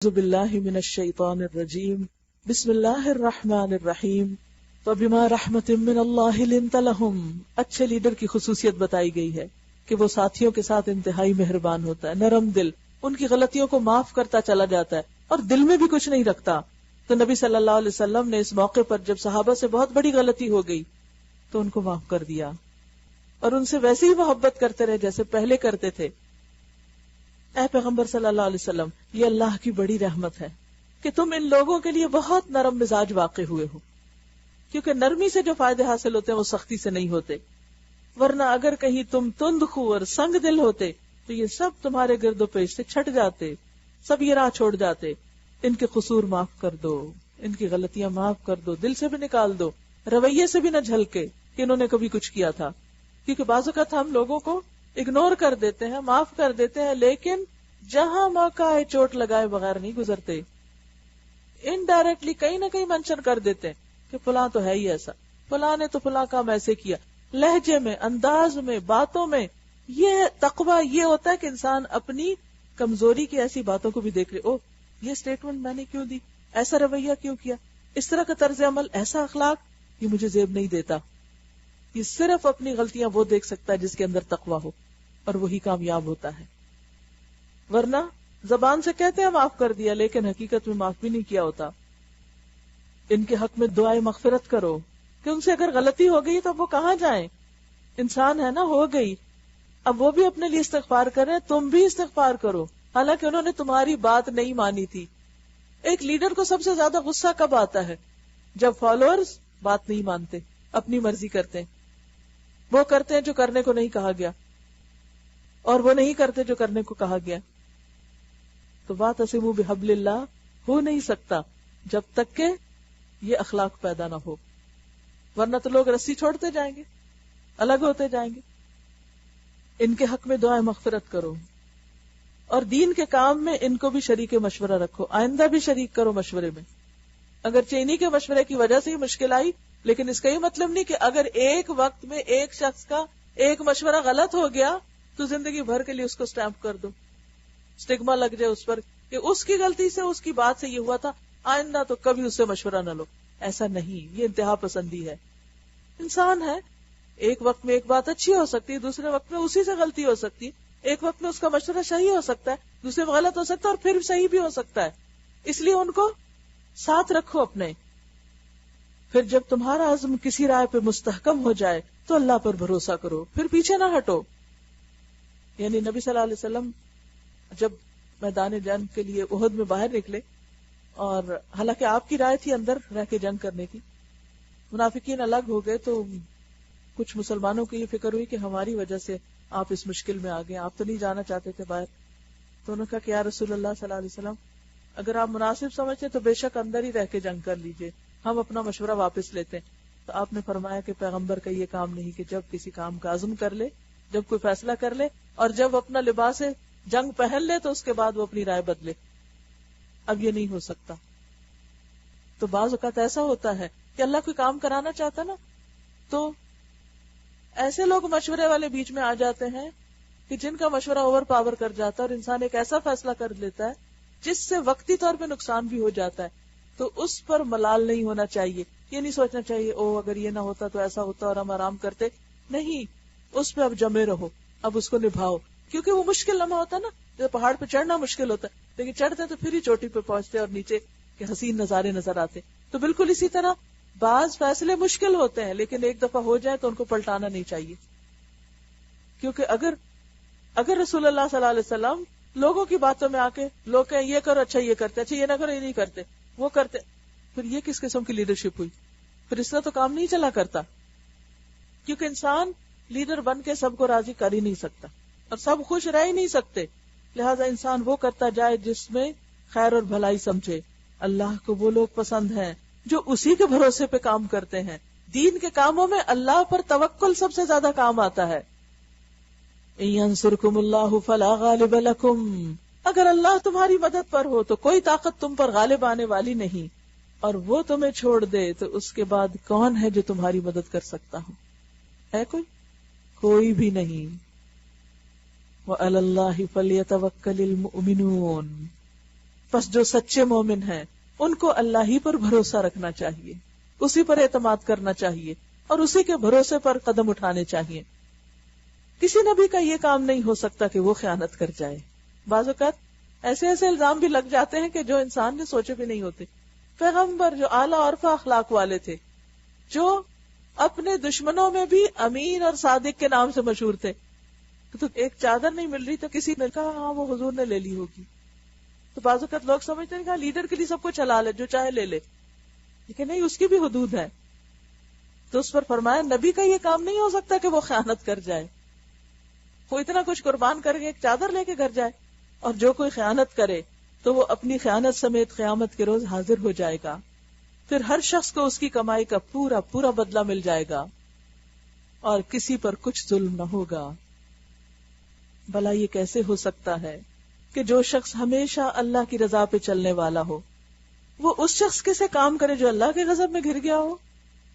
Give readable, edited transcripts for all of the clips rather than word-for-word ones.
اعوذ باللہ من الشیطان الرجیم بسم اللہ الرحمن الرحیم فبما رحمت من اللہ لنت لہم. اچھے لیڈر کی خصوصیت بتائی گئی ہے کہ وہ ساتھیوں کے ساتھ انتہائی مہربان ہوتا ہے، نرم دل، ان کی غلطیوں کو معاف کرتا چلا جاتا ہے اور دل میں بھی کچھ نہیں رکھتا. تو نبی صلی اللہ علیہ وسلم نے اس موقع پر جب صحابہ سے بہت بڑی غلطی ہو گئی تو ان کو معاف کر دیا اور ان سے ویسے ہی محبت کرتے رہے جیسے پہلے کرتے تھے. اے پیغمبر صلی اللہ علیہ وسلم، یہ اللہ کی بڑی رحمت ہے کہ تم ان لوگوں کے لیے بہت نرم مزاج واقع ہوئے ہو، کیونکہ نرمی سے جو فائدے حاصل ہوتے ہیں وہ سختی سے نہیں ہوتے. ورنہ اگر کہیں تم تند خو اور سنگ دل ہوتے تو یہ سب تمہارے گرد و پیش سے چھٹ جاتے، سب یہ راہ چھوڑ جاتے. ان کے قصور معاف کر دو، ان کی غلطیاں معاف کر دو، دل سے بھی نکال دو، رویے سے بھی نہ جھلکے کہ انہوں نے کبھی کچھ کیا تھا. کیونکہ بعض اوقات ہم لوگوں کو اگنور کر دیتے ہیں، معاف کر دیتے ہیں، لیکن جہاں موقع ہے چوٹ لگائے بغیر نہیں گزرتے. انڈائریکٹلی کہیں نہ کہیں منشن کر دیتے ہیں کہ فلاں تو ہے ہی ایسا، فلاں نے تو فلاں کام ایسے کیا. لہجے میں، انداز میں، باتوں میں یہ تقویٰ یہ ہوتا ہے کہ انسان اپنی کمزوری کی ایسی باتوں کو بھی دیکھ لے. او یہ سٹیٹمنٹ میں نے کیوں دی، ایسا رویہ کیوں کیا، اس طرح کا طرز عمل، ایسا اخلاق، یہ مجھے زیب نہیں دیتا. یہ صرف اپنی غلطیاں وہ دیکھ سکتا ہے جس کے اندر تقویٰ ہو، اور وہی کامیاب ہوتا ہے. ورنہ زبان سے کہتے ہیں معاف کر دیا لیکن حقیقت میں معاف بھی نہیں کیا ہوتا. ان کے حق میں دعائے مغفرت کرو کہ ان سے اگر غلطی ہو گئی تو وہ کہاں جائیں، انسان ہے نا، ہو گئی. اب وہ بھی اپنے لیے استغفار کریں، تم بھی استغفار کرو، حالانکہ انہوں نے تمہاری بات نہیں مانی تھی. ایک لیڈر کو سب سے زیادہ غصہ کب آتا ہے؟ جب فالوورز بات نہیں مانتے، اپنی مرضی کرتے ہیں، وہ کرتے ہیں جو کرنے کو نہیں کہا گیا اور وہ نہیں کرتے جو کرنے کو کہا گیا. تو واعتصموا بحبل اللہ ہو نہیں سکتا جب تک کہ یہ اخلاق پیدا نہ ہو، ورنہ تو لوگ رسی چھوڑتے جائیں گے، الگ ہوتے جائیں گے. ان کے حق میں دعائیں مغفرت کرو اور دین کے کام میں ان کو بھی شریک مشورہ رکھو. آئندہ بھی شریک کرو مشورے میں. اگر انہی کے مشورے کی وجہ سے ہی مشکل آئی، لیکن اس کا یہ مطلب نہیں کہ اگر ایک وقت میں ایک شخص کا ایک مشورہ غلط ہو گیا تو زندگی بھر کے لیے اس کو سٹیمپ کر دو، سٹگما لگ جائے اس پر کہ اس کی غلطی سے، اس کی بات سے یہ ہوا تھا، آئندہ تو کبھی اس سے مشورہ نہ لو. ایسا نہیں، یہ انتہا پسندی ہے. انسان ہے، ایک وقت میں ایک بات اچھی ہو سکتی ہے، دوسرے وقت میں اسی سے غلطی ہو سکتی ہے. ایک وقت میں اس کا مشورہ صحیح ہو سکتا ہے، دوسرے میں غلط ہو سکتا ہے، اور پھر صحیح بھی ہو سکتا ہے. اس لیے ان کو ساتھ رکھو اپنے. پھر جب تمہارا عزم کسی رائے پہ مستحکم ہو جائے تو اللہ پر بھروسہ کرو، پھر پیچھے نہ ہٹو. یعنی نبی صلی اللہ علیہ وسلم جب میدان جنگ کے لیے احد میں باہر نکلے، اور حالانکہ آپ کی رائے تھی اندر رہ کے جنگ کرنے کی، منافقین الگ ہو گئے تو کچھ مسلمانوں کو یہ فکر ہوئی کہ ہماری وجہ سے آپ اس مشکل میں آ گئے، آپ تو نہیں جانا چاہتے تھے باہر. تو انہوں نے کہا کہ یا رسول اللہ صلی اللہ علیہ وسلم، اگر آپ مناسب سمجھتے تو بے شک اندر ہی رہ کے جنگ کر لیجئے، ہم اپنا مشورہ واپس لیتے ہیں. تو آپ نے فرمایا کہ پیغمبر کا یہ کام نہیں کہ جب کسی کام کا عزم کر لے، جب کوئی فیصلہ کر لے اور جب اپنا لباس جنگ پہن لے تو اس کے بعد وہ اپنی رائے بدلے. اب یہ نہیں ہو سکتا. تو بعض اوقات ایسا ہوتا ہے کہ اللہ کوئی کام کرانا چاہتا نا، تو ایسے لوگ مشورے والے بیچ میں آ جاتے ہیں کہ جن کا مشورہ اوور پاور کر جاتا ہے اور انسان ایک ایسا فیصلہ کر لیتا ہے جس سے وقتی طور پہ نقصان بھی ہو جاتا ہے. تو اس پر ملال نہیں ہونا چاہیے. یہ نہیں سوچنا چاہیے او اگر یہ نہ ہوتا تو ایسا ہوتا اور ہم آرام کرتے. نہیں، اس پہ اب جمے رہو، اب اس کو نبھاؤ. کیونکہ وہ مشکل لمحہ ہوتا ہے نا، جب پہاڑ پہ چڑھنا مشکل ہوتا ہے لیکن چڑھتے تو پھر ہی چوٹی پہ پہنچتے اور نیچے کے حسین نظارے نظر آتے. تو بالکل اسی طرح بعض فیصلے مشکل ہوتے ہیں لیکن ایک دفعہ ہو جائے تو ان کو پلٹانا نہیں چاہیے. کیونکہ اگر رسول اللہ صلی اللہ علیہ وسلم لوگوں کی باتوں میں آ کے لوگ کہیں یہ کرو، اچھا یہ کرتے، اچھا یہ نہ کرو، یہ نہیں کرتے، وہ کرتے، پھر یہ کس قسم کی لیڈرشپ ہوئی؟ پھر اس طرح تو کام نہیں چلا کرتا. کیونکہ انسان لیڈر بن کے سب کو راضی کر ہی نہیں سکتا اور سب خوش رہ ہی نہیں سکتے. لہذا انسان وہ کرتا جائے جس میں خیر اور بھلائی سمجھے. اللہ کو وہ لوگ پسند ہیں جو اسی کے بھروسے پہ کام کرتے ہیں. دین کے کاموں میں اللہ پر توکل سب سے زیادہ کام آتا ہے. يَنْصُرْكُمُ اللَّهُ فَلَا غَالِبَ لَكُمْ، اگر اللہ تمہاری مدد پر ہو تو کوئی طاقت تم پر غالب آنے والی نہیں، اور وہ تمہیں چھوڑ دے تو اس کے بعد کون ہے جو تمہاری مدد کر سکتا ہو؟ ہے کوئی بھی نہیں. وَعَلَى اللَّهِ فَلْيَتَوَكَّلِ الْمُؤْمِنُونَ، پس جو سچے مومن ہیں ان کو اللہ ہی پر بھروسہ رکھنا چاہیے، اسی پر اعتماد کرنا چاہیے اور اسی کے بھروسے پر قدم اٹھانے چاہیے۔ کسی نبی کا یہ کام نہیں ہو سکتا کہ وہ خیانت کر جائے۔ بعض اوقات ایسے ایسے الزام بھی لگ جاتے ہیں کہ جو انسان نے سوچے بھی نہیں ہوتے۔ پیغمبر جو اعلیٰ عرف اخلاق والے تھے، جو اپنے دشمنوں میں بھی امین اور صادق کے نام سے مشہور تھے، تو ایک چادر نہیں مل رہی تو کسی نے کہا ہاں وہ حضور نے لے لی ہوگی۔ تو بعض اوقات لوگ سمجھتے ہیں کہ لیڈر کے لیے سب کچھ حلال ہے، جو چاہے لے لے، لیکن نہیں، اس کی بھی حدود ہے۔ تو اس پر فرمایا نبی کا یہ کام نہیں ہو سکتا کہ وہ خیانت کر جائے، وہ اتنا کچھ قربان کر کے ایک چادر لے کے گھر جائے۔ اور جو کوئی خیانت کرے تو وہ اپنی خیانت سمیت قیامت کے روز حاضر ہو جائے گا، پھر ہر شخص کو اس کی کمائی کا پورا پورا بدلہ مل جائے گا اور کسی پر کچھ ظلم نہ ہوگا۔ بھلا یہ کیسے ہو سکتا ہے کہ جو شخص ہمیشہ اللہ کی رضا پہ چلنے والا ہو وہ اس شخص کے سے کام کرے جو اللہ کے غضب میں گھر گیا ہو؟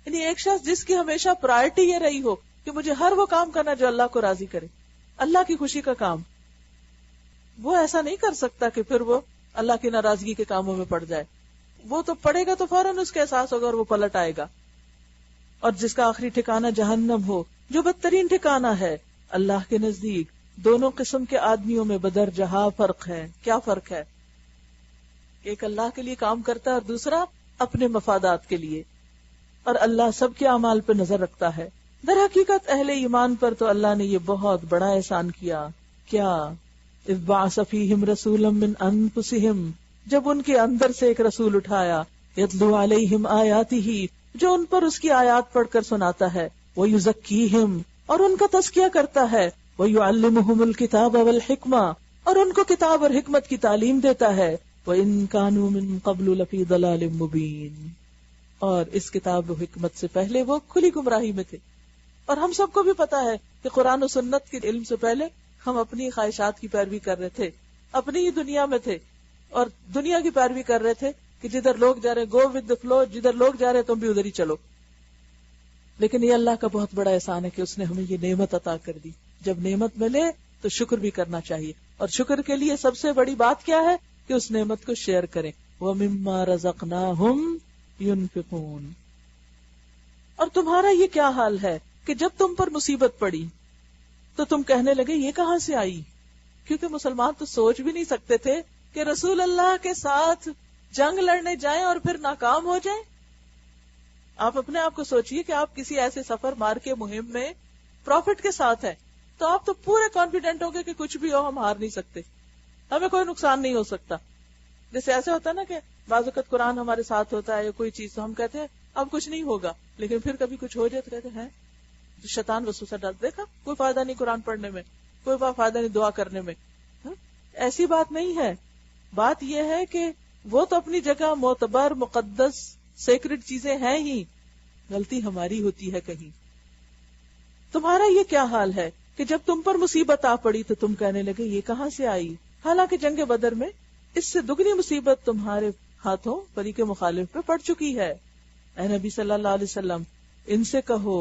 یعنی ایک شخص جس کی ہمیشہ پرائرٹی یہ رہی ہو کہ مجھے ہر وہ کام کرنا جو اللہ کو راضی کرے، اللہ کی خوشی کا کام، وہ ایسا نہیں کر سکتا کہ پھر وہ اللہ کی ناراضگی کے کاموں میں پڑ جائے۔ وہ تو پڑے گا تو فوراً اس کے احساس ہوگا اور وہ پلٹ آئے گا۔ اور جس کا آخری ٹھکانہ جہنم ہو، جو بدترین ٹھکانہ ہے اللہ کے نزدیک، دونوں قسم کے آدمیوں میں بدرجہ فرق ہے۔ کیا فرق ہے؟ ایک اللہ کے لیے کام کرتا ہے اور دوسرا اپنے مفادات کے لیے، اور اللہ سب کے اعمال پہ نظر رکھتا ہے۔ در حقیقت اہل ایمان پر تو اللہ نے یہ بہت بڑا احسان کیا۔ کیا؟ اذ بعث فیہم رسولا من انفسہم، جب ان کے اندر سے ایک رسول اٹھایا، یتلو علیہم آیاتہ، جو ان پر اس کی آیات پڑھ کر سناتا ہے، ویزکیہم، اور ان کا تزکیہ کرتا ہے، ویعلمہم الکتاب والحکمہ، اور ان کو کتاب اور حکمت کی تعلیم دیتا ہے، وَإِن كَانُوا مِن قَبْلُ لَفِي ضَلَالٍ مُبِينٍ، اور اس کتاب و حکمت سے پہلے وہ کھلی گمراہی میں تھے۔ اور ہم سب کو بھی پتا ہے کہ قرآن و سنت کے علم سے پہلے ہم اپنی خواہشات کی پیروی کر رہے تھے، اپنی ہی دنیا میں تھے اور دنیا کی پیروی کر رہے تھے کہ جدھر لوگ جا رہے گو ود دا فلو، جدھر لوگ جا رہے تم بھی ادھر ہی چلو۔ لیکن یہ اللہ کا بہت بڑا احسان ہے کہ اس نے ہمیں یہ نعمت عطا کر دی۔ جب نعمت ملے تو شکر بھی کرنا چاہیے، اور شکر کے لیے سب سے بڑی بات کیا ہے کہ اس نعمت کو شیئر کریں۔ وَمِمَّا رَزَقْنَاهُمْ يُنْفِقُونَ۔ اور تمہارا یہ کیا حال ہے کہ جب تم پر مصیبت پڑی تو تم کہنے لگے یہ کہاں سے آئی؟ کیونکہ مسلمان تو سوچ بھی نہیں سکتے تھے کہ رسول اللہ کے ساتھ جنگ لڑنے جائیں اور پھر ناکام ہو جائیں۔ آپ اپنے آپ کو سوچئے کہ آپ کسی ایسے سفر مار کے مہم میں پروفٹ کے ساتھ ہیں تو آپ تو پورے کانفیڈنٹ ہو گے کہ کچھ بھی ہو ہم ہار نہیں سکتے، ہمیں کوئی نقصان نہیں ہو سکتا۔ جیسے ایسے ہوتا ہے نا کہ بعض اوقات قرآن ہمارے ساتھ ہوتا ہے یا کوئی چیز تو ہم کہتے ہیں اب کچھ نہیں ہوگا، لیکن پھر کبھی کچھ ہو جائے تو کہتے ہیں شیطان وسوسہ ڈال، دیکھا کوئی فائدہ نہیں قرآن پڑھنے میں، کوئی فائدہ نہیں دعا کرنے میں۔ ایسی بات نہیں ہے، بات یہ ہے کہ وہ تو اپنی جگہ معتبر مقدس سیکرڈ چیزیں ہیں ہی، غلطی ہماری ہوتی ہے کہیں۔ تمہارا یہ کیا حال ہے کہ جب تم پر مصیبت آ پڑی تو تم کہنے لگے یہ کہاں سے آئی، حالانکہ جنگ بدر میں اس سے دگنی مصیبت تمہارے ہاتھوں فریق مخالف پہ پڑ چکی ہے۔ اے نبی صلی اللہ علیہ وسلم ان سے کہو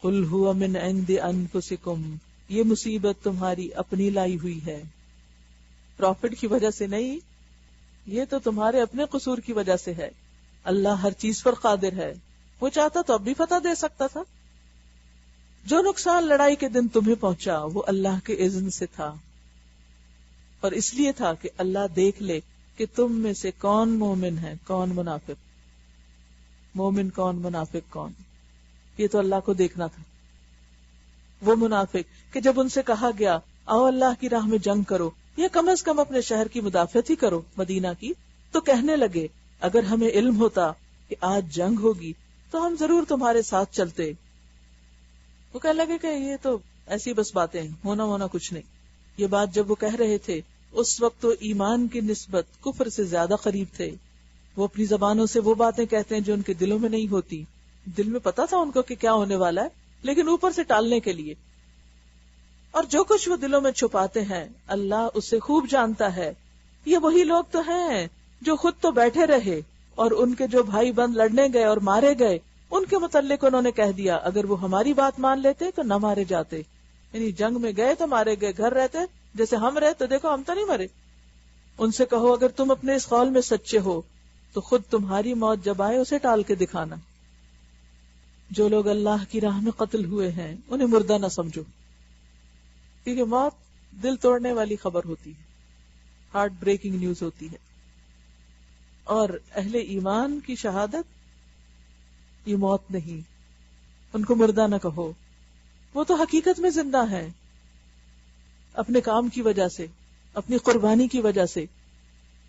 قل هو من عند انفسکم، یہ مصیبت تمہاری اپنی لائی ہوئی ہے، پروفٹ کی وجہ سے نہیں، یہ تو تمہارے اپنے قصور کی وجہ سے ہے۔ اللہ ہر چیز پر قادر ہے، وہ چاہتا تو اب بھی فتح دے سکتا تھا۔ جو نقصان لڑائی کے دن تمہیں پہنچا وہ اللہ کے اذن سے تھا، اور اس لیے تھا کہ اللہ دیکھ لے کہ تم میں سے کون مومن ہے کون منافق، مومن کون منافق کون، یہ تو اللہ کو دیکھنا تھا۔ وہ منافق کہ جب ان سے کہا گیا آؤ اللہ کی راہ میں جنگ کرو یا کم از کم اپنے شہر کی مدافعت ہی کرو مدینہ کی، تو کہنے لگے اگر ہمیں علم ہوتا کہ آج جنگ ہوگی تو ہم ضرور تمہارے ساتھ چلتے۔ وہ کہنے لگے کہ یہ تو ایسی بس باتیں ہیں، ہونا کچھ نہیں۔ یہ بات جب وہ کہہ رہے تھے اس وقت تو ایمان کی نسبت کفر سے زیادہ قریب تھے۔ وہ اپنی زبانوں سے وہ باتیں کہتے ہیں جو ان کے دلوں میں نہیں ہوتی، دل میں پتا تھا ان کو کہ کیا ہونے والا ہے، لیکن اوپر سے ٹالنے کے لیے۔ اور جو کچھ وہ دلوں میں چھپاتے ہیں اللہ اسے خوب جانتا ہے۔ یہ وہی لوگ تو ہیں جو خود تو بیٹھے رہے اور ان کے جو بھائی بند لڑنے گئے اور مارے گئے ان کے متعلق انہوں نے کہہ دیا اگر وہ ہماری بات مان لیتے تو نہ مارے جاتے، یعنی جنگ میں گئے تو مارے گئے، گھر رہتے جیسے ہم رہے تو دیکھو ہم تو نہیں مرے۔ ان سے کہو اگر تم اپنے اس قول میں سچے ہو تو خود تمہاری موت جب آئے اسے ٹال کے دکھانا. جو لوگ اللہ کی راہ میں قتل ہوئے ہیں انہیں مردہ نہ سمجھو، کیونکہ موت دل توڑنے والی خبر ہوتی ہے، ہارٹ بریکنگ نیوز ہوتی ہے. اور اہل ایمان کی شہادت یہ موت نہیں، ان کو مردہ نہ کہو، وہ تو حقیقت میں زندہ ہیں، اپنے کام کی وجہ سے، اپنی قربانی کی وجہ سے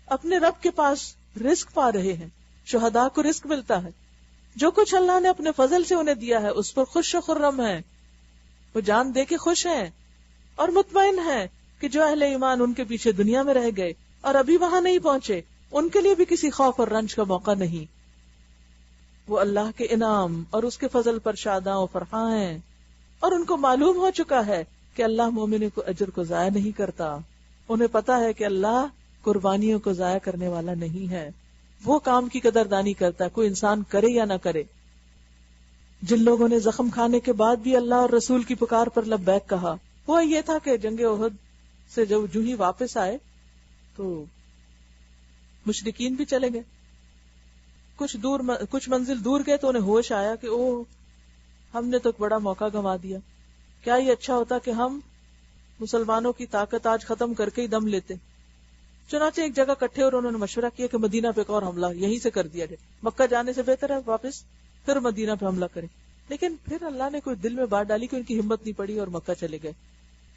اپنے رب کے پاس رزق پا رہے ہیں. شہداء کو رزق ملتا ہے، جو کچھ اللہ نے اپنے فضل سے انہیں دیا ہے اس پر خوش و خرم ہیں، وہ جان دے کے خوش ہیں اور مطمئن ہیں کہ جو اہل ایمان ان کے پیچھے دنیا میں رہ گئے اور ابھی وہاں نہیں پہنچے ان کے لیے بھی کسی خوف اور رنج کا موقع نہیں. وہ اللہ کے انعام اور اس کے فضل پر شاداں و فرحاں ہیں، اور ان کو معلوم ہو چکا ہے کہ اللہ مومن کو اجر کو ضائع نہیں کرتا. انہیں پتا ہے کہ اللہ قربانیوں کو ضائع کرنے والا نہیں ہے، وہ کام کی قدردانی کرتا ہے، کوئی انسان کرے یا نہ کرے. جن لوگوں نے زخم کھانے کے بعد بھی اللہ اور رسول کی پکار پر لبیک کہا، وہ یہ تھا کہ جنگ احد سے جو ہی واپس آئے تو مشرکین بھی چلے گئے. کچھ منزل دور گئے تو انہیں ہوش آیا کہ ہم نے تو ایک بڑا موقع گنوا دیا. کیا یہ اچھا ہوتا کہ ہم مسلمانوں کی طاقت آج ختم کر کے ہی دم لیتے. چنانچہ ایک جگہ کٹھے اور انہوں نے مشورہ کیا کہ مدینہ پہ ایک اور حملہ یہیں سے کر دیا جائے، مکہ جانے سے بہتر ہے واپس پھر مدینہ پہ حملہ کریں. لیکن پھر اللہ نے کوئی دل میں بات ڈالی کہ ان کی ہمت نہیں پڑی اور مکہ چلے گئے.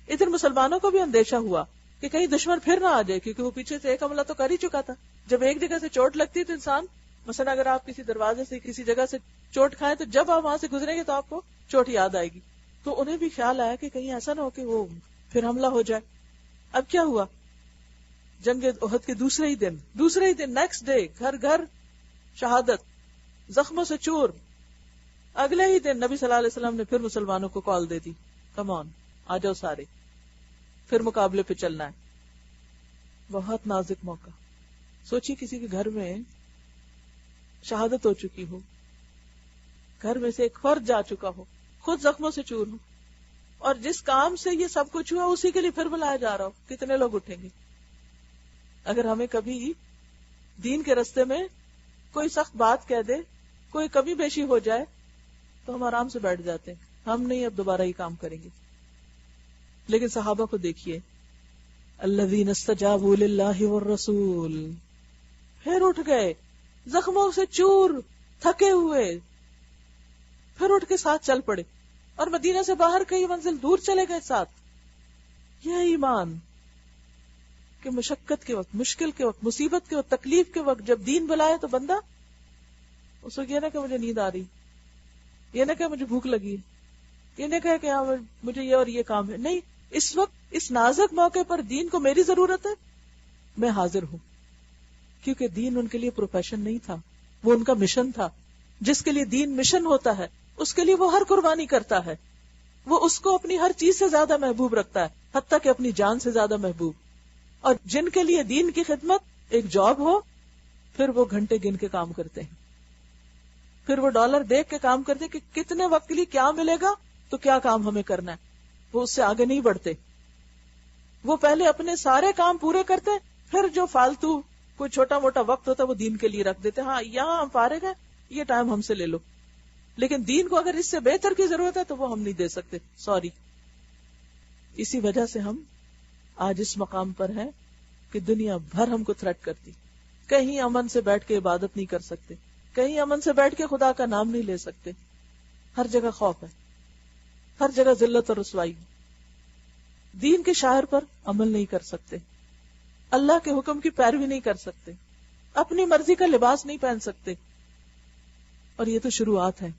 ادھر مسلمانوں کو بھی اندیشہ ہوا کہ کہیں دشمن پھر نہ آ جائے، کیونکہ وہ پیچھے سے ایک حملہ تو کر ہی چکا تھا. جب ایک جگہ سے چوٹ لگتی ہے تو انسان، مثلا اگر آپ کسی دروازے سے کسی جگہ سے چوٹ کھائیں تو جب آپ وہاں سے گزریں گے تو آپ کو چوٹ یاد آئے گی. تو انہیں بھی خیال آیا کہ کہیں ایسا نہ ہو کہ وہ پھر حملہ ہو جائے. اب کیا ہوا؟ جنگ احد کے دوسرے ہی دن نیکسٹ ڈے گھر گھر شہادت، زخموں سے چور. اگلے ہی دن نبی صلی اللہ علیہ وسلم نے پھر مسلمانوں کو کال دے دی، کم آن آ جاؤ سارے، پھر مقابلے پہ چلنا ہے. بہت نازک موقع. سوچیے کسی کے گھر میں شہادت ہو چکی ہو، گھر میں سے ایک فرد جا چکا ہو، خود زخموں سے چور ہو، اور جس کام سے یہ سب کچھ ہوا اسی کے لیے پھر بلایا جا رہا ہو. کتنے لوگ اٹھیں گے؟ اگر ہمیں کبھی دین کے رستے میں کوئی سخت بات کہہ دے، کوئی کمی بیشی ہو جائے تو ہم آرام سے بیٹھ جاتے ہیں، ہم نہیں اب دوبارہ یہ کام کریں گے. لیکن صحابہ کو دیکھیے، الذین استجابوا للہ والرسول، پھر اٹھ گئے زخموں سے چور، تھکے ہوئے، پھر اٹھ کے ساتھ چل پڑے اور مدینہ سے باہر کئی منزل دور چلے گئے ساتھ. یہ ایمان کہ مشقت کے وقت، مشکل کے وقت، مصیبت کے وقت، تکلیف کے وقت جب دین بلائے تو بندہ اس کو یہ نہ کہ مجھے نیند آ رہی، یہ نہ کہ مجھے بھوک لگی، یہ نہ کہ ہاں مجھے یہ اور یہ کام ہے. نہیں، اس وقت اس نازک موقع پر دین کو میری ضرورت ہے، میں حاضر ہوں. کیونکہ دین ان کے لیے پروفیشن نہیں تھا، وہ ان کا مشن تھا. جس کے لیے دین مشن ہوتا ہے اس کے لیے وہ ہر قربانی کرتا ہے، وہ اس کو اپنی ہر چیز سے زیادہ محبوب رکھتا ہے، حتیٰ کہ اپنی جان سے زیادہ محبوب. اور جن کے لیے دین کی خدمت ایک جاب ہو، پھر وہ گھنٹے گن کے کام کرتے ہیں، پھر وہ ڈالر دیکھ کے کام کرتے کہ کتنے وقت کے لیے کیا ملے گا تو کیا کام ہمیں کرنا ہے. وہ اس سے آگے نہیں بڑھتے، وہ پہلے اپنے سارے کام پورے کرتے، پھر جو فالتو کوئی چھوٹا موٹا وقت ہوتا ہے وہ دین کے لیے رکھ دیتے. ہاں یہاں ہم فارغ ہیں، یہ ٹائم ہم سے لے لو، لیکن دین کو اگر اس سے بہتر کی ضرورت ہے تو وہ ہم نہیں دے سکتے، سوری. اسی وجہ سے ہم آج اس مقام پر ہیں کہ دنیا بھر ہم کو تھریٹ کرتی. کہیں امن سے بیٹھ کے عبادت نہیں کر سکتے، کہیں امن سے بیٹھ کے خدا کا نام نہیں لے سکتے. ہر جگہ خوف ہے، ہر جگہ ذلت اور رسوائی. دین کے شاعر پر عمل نہیں کر سکتے، اللہ کے حکم کی پیروی نہیں کر سکتے، اپنی مرضی کا لباس نہیں پہن سکتے. اور یہ تو شروعات ہے.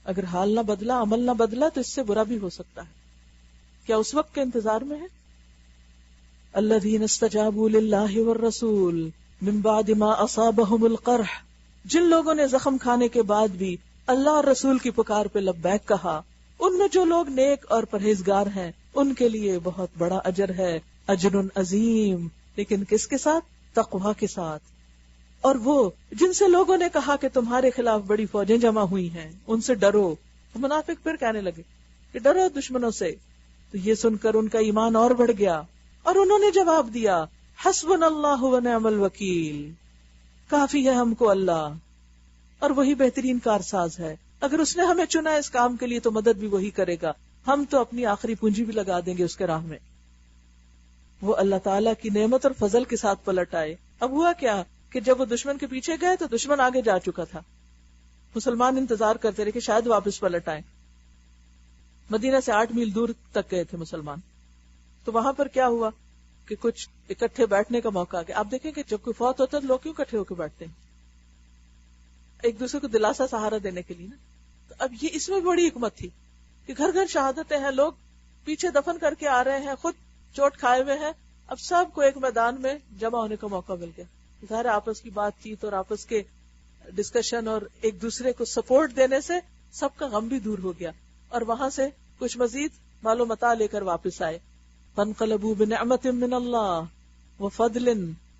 اگر حال نہ بدلا، عمل نہ بدلا تو اس سے برا بھی ہو سکتا ہے. کیا اس وقت کے انتظار میں ہے؟ الذین استجابوا للہ والرسول من بعد ما اصابہم القرح، جن لوگوں نے زخم کھانے کے بعد بھی اللہ اور رسول کی پکار پہ لبیک کہا، ان میں جو لوگ نیک اور پرہیزگار ہیں ان کے لیے بہت بڑا اجر ہے، اجر عظیم. لیکن کس کے ساتھ؟ تقویٰ کے ساتھ. اور وہ جن سے لوگوں نے کہا کہ تمہارے خلاف بڑی فوجیں جمع ہوئی ہیں، ان سے ڈرو. منافق پھر کہنے لگے کہ ڈرو دشمنوں سے. تو یہ سن کر ان کا ایمان اور بڑھ گیا، اور انہوں نے جواب دیا حسبنا اللہ ونعم الوکیل، کافی ہے ہم کو اللہ، اور وہی بہترین کارساز ہے. اگر اس نے ہمیں چنا اس کام کے لیے تو مدد بھی وہی کرے گا، ہم تو اپنی آخری پونجی بھی لگا دیں گے اس کے راہ میں. وہ اللہ تعالیٰ کی نعمت اور فضل کے ساتھ پلٹ آئے. اب ہوا کیا کہ جب وہ دشمن کے پیچھے گئے تو دشمن آگے جا چکا تھا. مسلمان انتظار کرتے رہے کہ شاید واپس پلٹ آئے. مدینہ سے 8 میل دور تک گئے تھے مسلمان. تو وہاں پر کیا ہوا کہ کچھ اکٹھے بیٹھنے کا موقع آ گیا. آپ دیکھیں کہ جب کوئی فوت ہوتا ہے تو لوگ کیوں اکٹھے ہو کے بیٹھتے ہیں؟ ایک دوسرے کو دلاسا سہارا دینے کے لیے نا. تو اب یہ اس میں بڑی حکمت تھی کہ گھر گھر شہادتیں ہیں، لوگ پیچھے دفن کر کے آ رہے ہیں، خود چوٹ کھائے ہوئے ہیں. اب سب کو ایک میدان میں جمع ہونے کا موقع مل گیا. ظاہر آپس کی بات چیت اور آپس کے ڈسکشن اور ایک دوسرے کو سپورٹ دینے سے سب کا غم بھی دور ہو گیا. اور وہاں سے کچھ مزید مال و متاع لے کر واپس آئے. فانقلبوا بنعمت من اللہ وفضل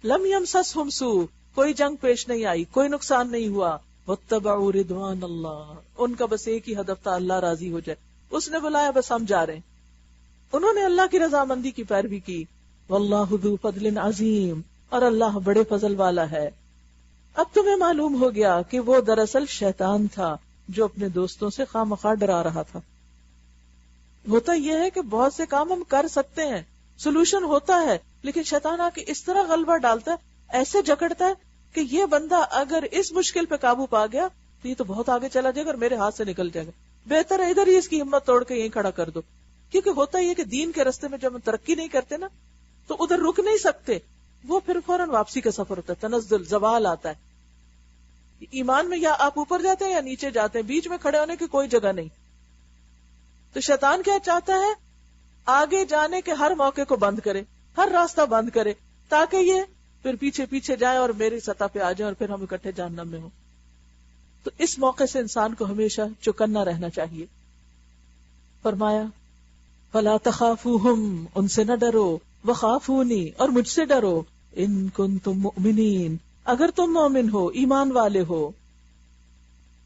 لم یمسسہم سوء، کوئی جنگ پیش نہیں آئی، کوئی نقصان نہیں ہوا. واتبعوا رضوان اللہ، ان کا بس ایک ہی ہدف تھا، اللہ راضی ہو جائے. اس نے بلایا، بس ہم جا رہے ہیں. انہوں نے اللہ کی رضامندی کی پیروی کی. واللہ ذو فضل عظیم، اور اللہ بڑے فضل والا ہے. اب تمہیں معلوم ہو گیا کہ وہ دراصل شیطان تھا جو اپنے دوستوں سے خواہ مخواہ ڈرا رہا تھا. ہوتا یہ ہے کہ بہت سے کام ہم کر سکتے ہیں، سولوشن ہوتا ہے، لیکن شیطان آ کے اس طرح غلبہ ڈالتا ہے، ایسے جکڑتا ہے کہ یہ بندہ اگر اس مشکل پہ قابو پا گیا تو یہ تو بہت آگے چلا جائے گا اور میرے ہاتھ سے نکل جائے گا. بہتر ہے ادھر ہی اس کی ہمت توڑ کے یہیں کھڑا کر دو. کیونکہ ہوتا یہ کہ دین کے رستے میں جب ہم ترقی نہیں کرتے نا تو ادھر رک نہیں سکتے، وہ پھر فوراً واپسی کا سفر ہوتا ہے، تنزل، زوال آتا ہے. ایمان میں یا آپ اوپر جاتے ہیں یا نیچے جاتے ہیں، بیچ میں کھڑے ہونے کی کوئی جگہ نہیں. تو شیطان کیا چاہتا ہے؟ آگے جانے کے ہر موقع کو بند کرے، ہر راستہ بند کرے، تاکہ یہ پھر پیچھے پیچھے جائے اور میری سطح پہ آ جائے اور پھر ہم اکٹھے جہنم میں ہوں. تو اس موقع سے انسان کو ہمیشہ چوکنا رہنا چاہیے. فرمایا فلا تخافوہم، ان سے نہ ڈرو، وخافونی، اور مجھ سے ڈرو، ان کنتم مؤمنین، اگر تم مومن ہو، ایمان والے ہو.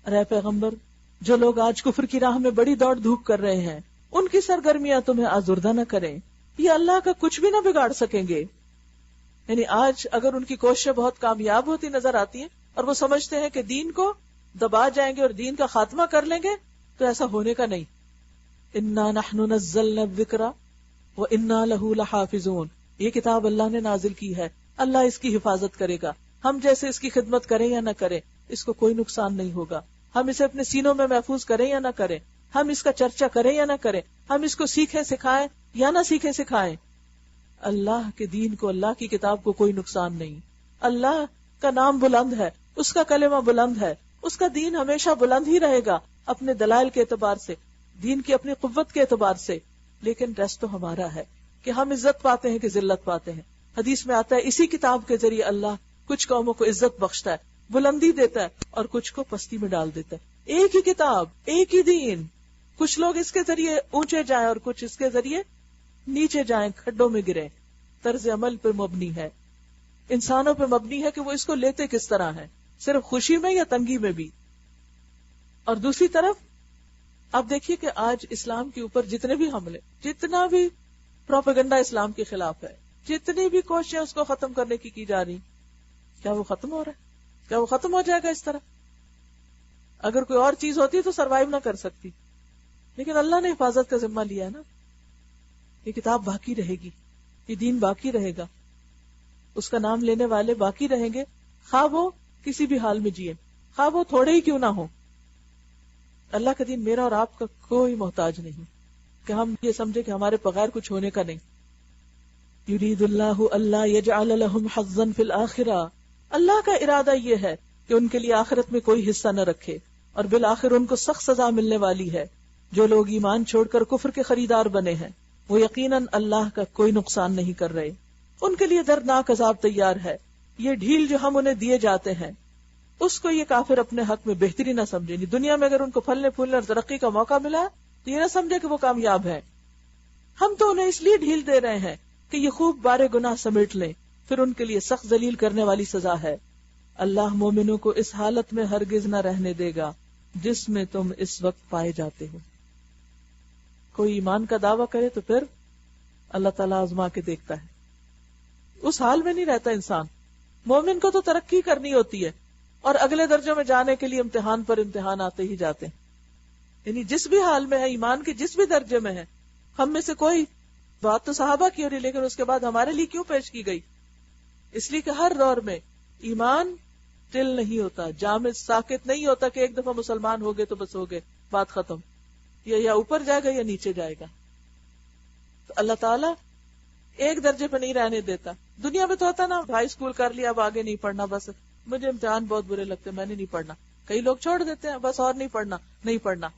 اے پیغمبر، جو لوگ آج کفر کی راہ میں بڑی دوڑ دھوپ کر رہے ہیں ان کی سرگرمیاں تمہیں آزردہ نہ کریں، یہ اللہ کا کچھ بھی نہ بگاڑ سکیں گے. یعنی آج اگر ان کی کوششیں بہت کامیاب ہوتی نظر آتی ہیں اور وہ سمجھتے ہیں کہ دین کو دبا جائیں گے اور دین کا خاتمہ کر لیں گے، تو ایسا ہونے کا نہیں. انا نحن نزلنا الذکر وانا لہ لحافظون، یہ کتاب اللہ نے نازل کی ہے، اللہ اس کی حفاظت کرے گا. ہم جیسے اس کی خدمت کریں یا نہ کریں اس کو کوئی نقصان نہیں ہوگا. ہم اسے اپنے سینوں میں محفوظ کریں یا نہ کریں، ہم اس کا چرچا کریں یا نہ کریں، ہم اس کو سیکھیں سکھائیں یا نہ سیکھیں سکھائیں، اللہ کے دین کو، اللہ کی کتاب کو کوئی نقصان نہیں. اللہ کا نام بلند ہے، اس کا کلمہ بلند ہے، اس کا دین ہمیشہ بلند ہی رہے گا اپنے دلائل کے اعتبار سے، دین کی اپنی قوت کے اعتبار سے. لیکن ریسٹ تو ہمارا ہے کہ ہم عزت پاتے ہیں کہ ذلت پاتے ہیں. حدیث میں آتا ہے اسی کتاب کے ذریعے اللہ کچھ قوموں کو عزت بخشتا ہے، بلندی دیتا ہے، اور کچھ کو پستی میں ڈال دیتا ہے. ایک ہی کتاب، ایک ہی دین، کچھ لوگ اس کے ذریعے اونچے جائیں اور کچھ اس کے ذریعے نیچے جائیں، کھڈوں میں گریں. طرز عمل پہ مبنی ہے، انسانوں پہ مبنی ہے کہ وہ اس کو لیتے کس طرح ہیں، صرف خوشی میں یا تنگی میں بھی. اور دوسری طرف آپ دیکھیے کہ آج اسلام کے اوپر جتنے بھی حملے، جتنا بھی پروپیگنڈا اسلام کے خلاف ہے، جتنی بھی کوششیں اس کو ختم کرنے کی جا رہی، کیا وہ ختم ہو رہا ہے؟ کیا وہ ختم ہو جائے گا اس طرح؟ اگر کوئی اور چیز ہوتی تو سروائیو نہ کر سکتی، لیکن اللہ نے حفاظت کا ذمہ لیا ہے نا. یہ کتاب باقی رہے گی، یہ دین باقی رہے گا، اس کا نام لینے والے باقی رہیں گے، خواہ وہ کسی بھی حال میں جیے، خواہ وہ تھوڑے ہی کیوں نہ ہو. اللہ کا دین میرا اور آپ کا کوئی محتاج نہیں کہ ہم یہ سمجھے کہ ہمارے بغیر کچھ ہونے کا نہیں. یرید اللہ اللہ یجعل لہم حظا فی الآخرہ، اللہ کا ارادہ یہ ہے کہ ان کے لیے آخرت میں کوئی حصہ نہ رکھے، اور بالآخر ان کو سخت سزا ملنے والی ہے. جو لوگ ایمان چھوڑ کر کفر کے خریدار بنے ہیں وہ یقیناً اللہ کا کوئی نقصان نہیں کر رہے، ان کے لیے دردناک عذاب تیار ہے. یہ ڈھیل جو ہم انہیں دیے جاتے ہیں اس کو یہ کافر اپنے حق میں بہتری نہ سمجھے. دنیا میں اگر ان کو پھلنے پھولنے اور ترقی کا موقع ملا تو یہ نہ سمجھے کہ وہ کامیاب ہے. ہم تو انہیں اس لیے ڈھیل دے رہے ہیں کہ یہ خوب بارے گناہ سمیٹ لیں، پھر ان کے لیے سخت ذلیل کرنے والی سزا ہے. اللہ مومنوں کو اس حالت میں ہرگز نہ رہنے دے گا جس میں تم اس وقت پائے جاتے ہو. کوئی ایمان کا دعویٰ کرے تو پھر اللہ تعالیٰ آزما کے دیکھتا ہے. اس حال میں نہیں رہتا انسان. مومن کو تو ترقی کرنی ہوتی ہے اور اگلے درجوں میں جانے کے لیے امتحان پر امتحان آتے ہی جاتے ہیں. یعنی جس بھی حال میں ہے، ایمان کے جس بھی درجے میں ہے، ہم میں سے کوئی، بات تو صحابہ کی ہو رہی لیکن اس کے بعد ہمارے لیے کیوں پیش کی گئی؟ اس لیے کہ ہر دور میں ایمان دل نہیں ہوتا، جامد ساکت نہیں ہوتا کہ ایک دفعہ مسلمان ہو گئے تو بس ہو گئے، بات ختم. یا اوپر جائے گا یا نیچے جائے گا. تو اللہ تعالیٰ ایک درجے پہ نہیں رہنے دیتا. دنیا میں تو ہوتا نا، ہائی اسکول کر لیا اب آگے نہیں پڑھنا، بس مجھے امتحان بہت برے لگتے میں نے نہیں پڑھنا. کئی لوگ چھوڑ دیتے ہیں بس اور نہیں پڑھنا.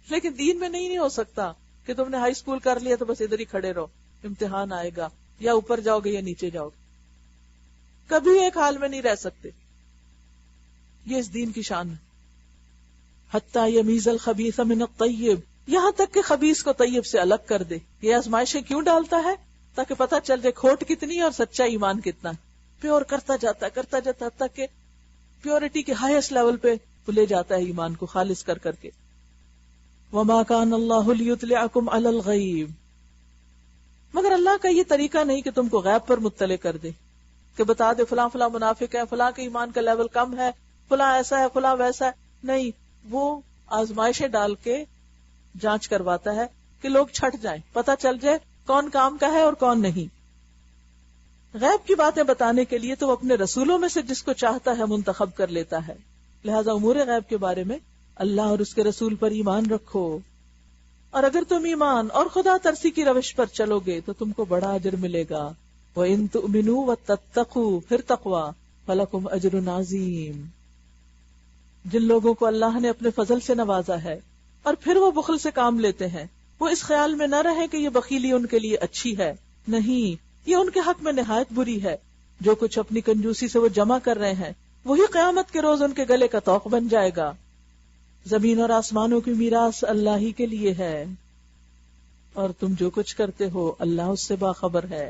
لیکن دین میں نہیں ہو سکتا کہ تم نے ہائی اسکول کر لیا تو بس ادھر ہی کھڑے رہو، امتحان آئے گا، یا اوپر جاؤ گے یا نیچے جاؤ گے، کبھی ایک حال میں نہیں رہ سکتے. یہ اس دین کی شان ہے. حتی یمیز الخبیث من الطیب، یہاں تک کہ خبیث کو طیب سے الگ کر دے. یہ آزمائشیں کیوں ڈالتا ہے؟ تاکہ پتہ چل جائے کھوٹ کتنی ہے اور سچا ایمان کتنا ہے. پیور کرتا جاتا حتیٰ کہ پیورٹی کے ہائیسٹ لیول پہ لے جاتا ہے ایمان کو خالص کر کر کے. وما کان اللہ لیطلعکم علی الغیب، مگر اللہ کا یہ طریقہ نہیں کہ تم کو غیب پر مطلع کر دے، کہ بتا دے فلاں فلاں منافق ہے، فلاں کے ایمان کا لیول کم ہے، فلاں ایسا ہے، فلاں ویسا ہے. نہیں، وہ آزمائشیں ڈال کے جانچ کرواتا ہے کہ لوگ چھٹ جائیں، پتہ چل جائے کون کام کا ہے اور کون نہیں. غیب کی باتیں بتانے کے لیے تو وہ اپنے رسولوں میں سے جس کو چاہتا ہے منتخب کر لیتا ہے. لہذا امور غیب کے بارے میں اللہ اور اس کے رسول پر ایمان رکھو، اور اگر تم ایمان اور خدا ترسی کی روش پر چلو گے تو تم کو بڑا اجر ملے گا. وَإِن تُؤْمِنُوا وَتَتَّقُوا، پھر تقوی، فَلَكُمْ أَجْرٌ عَظِيمٌ. جن لوگوں کو اللہ نے اپنے فضل سے نوازا ہے اور پھر وہ بخل سے کام لیتے ہیں، وہ اس خیال میں نہ رہے کہ یہ بخیلی ان کے لیے اچھی ہے. نہیں، یہ ان کے حق میں نہایت بری ہے. جو کچھ اپنی کنجوسی سے وہ جمع کر رہے ہیں وہی قیامت کے روز ان کے گلے کا طوق بن جائے گا. زمین اور آسمانوں کی میراث اللہ ہی کے لیے ہے، اور تم جو کچھ کرتے ہو اللہ اس سے باخبر ہے.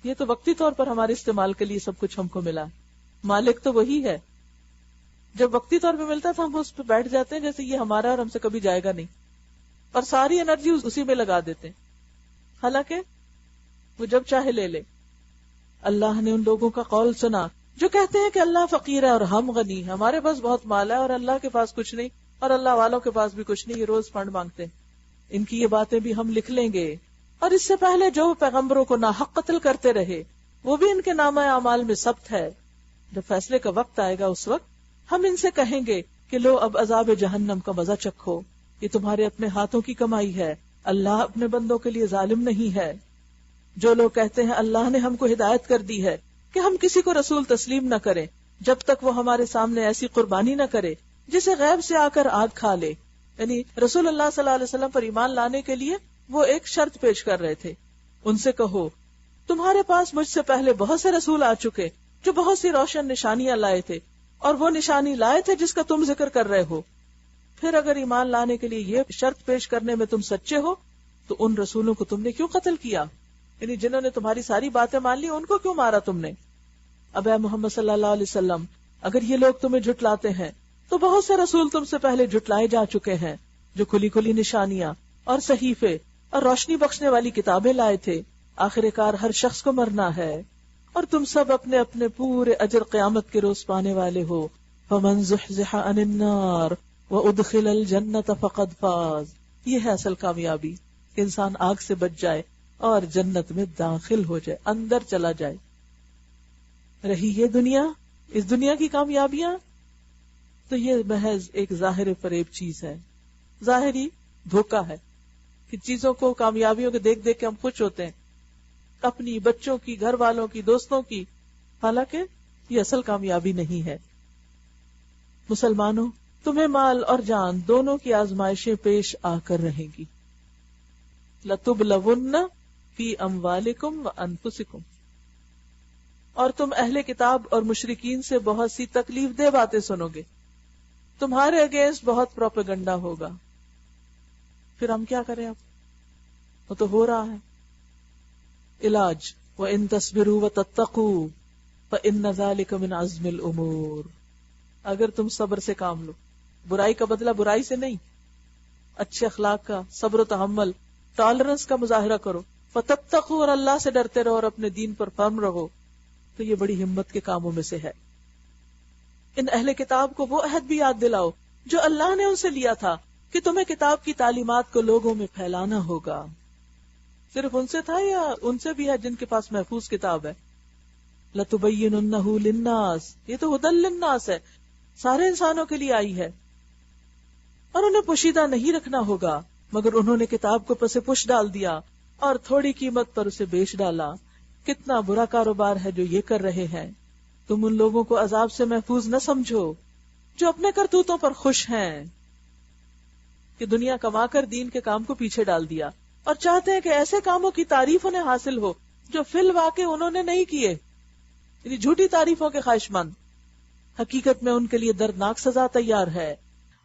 یہ تو وقتی طور پر ہمارے استعمال کے لیے سب کچھ ہم کو ملا، مالک تو وہی ہے. جب وقتی طور پہ ملتا ہے تو ہم اس پہ بیٹھ جاتے ہیں جیسے یہ ہمارا اور ہم سے کبھی جائے گا نہیں، اور ساری انرجی اسی میں لگا دیتے ہیں، حالانکہ وہ جب چاہے لے لے. اللہ نے ان لوگوں کا قول سنا جو کہتے ہیں کہ اللہ فقیر ہے اور ہم غنی ہیں، ہمارے پاس بہت مال ہے اور اللہ کے پاس کچھ نہیں، اور اللہ والوں کے پاس بھی کچھ نہیں، یہ روز فنڈ مانگتے ہیں. ان کی یہ باتیں بھی ہم لکھ لیں گے، اور اس سے پہلے جو پیغمبروں کو ناحق قتل کرتے رہے وہ بھی ان کے نامہ اعمال میں ثبت ہے. جب فیصلے کا وقت آئے گا اس وقت ہم ان سے کہیں گے کہ لو اب عذاب جہنم کا مزہ چکھو، یہ تمہارے اپنے ہاتھوں کی کمائی ہے، اللہ اپنے بندوں کے لیے ظالم نہیں ہے. جو لوگ کہتے ہیں اللہ نے ہم کو ہدایت کر دی ہے کہ ہم کسی کو رسول تسلیم نہ کریں جب تک وہ ہمارے سامنے ایسی قربانی نہ کرے جسے غیب سے آ کر آگ کھا لے. یعنی رسول اللہ صلی اللہ علیہ وسلم پر ایمان لانے کے لیے وہ ایک شرط پیش کر رہے تھے. ان سے کہو تمہارے پاس مجھ سے پہلے بہت سے رسول آ چکے جو بہت سی روشن نشانیاں لائے تھے، اور وہ نشانی لائے تھے جس کا تم ذکر کر رہے ہو. پھر اگر ایمان لانے کے لیے یہ شرط پیش کرنے میں تم سچے ہو تو ان رسولوں کو تم نے کیوں قتل کیا؟ یعنی جنہوں نے تمہاری ساری باتیں مان لی ان کو کیوں مارا تم نے؟ اب اے محمد صلی اللہ علیہ وسلم، اگر یہ لوگ تمہیں جھٹلاتے ہیں تو بہت سے رسول تم سے پہلے جھٹلائے جا چکے ہیں جو کھلی کھلی نشانیاں اور صحیفے اور روشنی بخشنے والی کتابیں لائے تھے. آخر کار ہر شخص کو مرنا ہے، اور تم سب اپنے اپنے پورے اجر قیامت کے روز پانے والے ہو. فمن زحزح عن النار وادخل الجنت فقد فاز. یہ ہے اصل کامیابی کہ انسان آگ سے بچ جائے اور جنت میں داخل ہو جائے، اندر چلا جائے. رہی یہ دنیا، اس دنیا کی کامیابیاں تو یہ محض ایک ظاہر فریب چیز ہے، ظاہری دھوکہ ہے کہ چیزوں کو، کامیابیوں کو دیکھ دیکھ کے ہم خوش ہوتے ہیں، اپنی، بچوں کی، گھر والوں کی، دوستوں کی، حالانکہ یہ اصل کامیابی نہیں ہے. مسلمانوں، تمہیں مال اور جان دونوں کی آزمائشیں پیش آ کر رہیں گی. لَتُبْلَوُنَّ فِي أَمْوَالِكُمْ وَأَنفُسِكُمْ، اور تم اہل کتاب اور مشرکین سے بہت سی تکلیف دہ باتیں سنو گے، تمہارے اگینسٹ بہت پروپیگنڈا ہوگا. پھر ہم کیا کریں؟ اب وہ تو ہو رہا ہے. علاج وَإِن تَصْبِرُوا وَتَتَّقُوا فَإِنَّ ذَلِكَ مِنْ عَزْمِ الْأُمُورِ. اگر تم صبر سے کام لو، برائی کا بدلہ برائی سے نہیں، اچھے اخلاق کا، صبر و تحمل، ٹالرنس کا مظاہرہ کرو، فتتقوا، اور اللہ سے ڈرتے رہو اور اپنے دین پر فرم رہو، تو یہ بڑی ہمت کے کاموں میں سے ہے۔ ان اہل کتاب کو وہ عہد بھی یاد دلاؤ جو اللہ نے ان سے لیا تھا کہ تمہیں کتاب کی تعلیمات کو لوگوں میں پھیلانا ہوگا۔ صرف ان سے تھا یا ان سے بھی ہے جن کے پاس محفوظ کتاب ہے؟ لَتُبَيِّنُنَّهُ لِلنَّاسِ، یہ تو ہدی للناس ہے، سارے انسانوں کے لیے آئی ہے، اور انہیں پوشیدہ نہیں رکھنا ہوگا، مگر انہوں نے کتاب کو پس پش ڈال دیا اور تھوڑی قیمت پر اسے بیچ ڈالا۔ کتنا برا کاروبار ہے جو یہ کر رہے ہیں۔ تم ان لوگوں کو عذاب سے محفوظ نہ سمجھو جو اپنے کرتوتوں پر خوش ہیں، کہ دنیا کما کر دین کے کام کو پیچھے ڈال دیا، اور چاہتے ہیں کہ ایسے کاموں کی تعریف انہیں حاصل ہو جو فی الواقع انہوں نے نہیں کیے، یعنی جھوٹی تعریفوں کے خواہش مند۔ حقیقت میں ان کے لیے دردناک سزا تیار ہے۔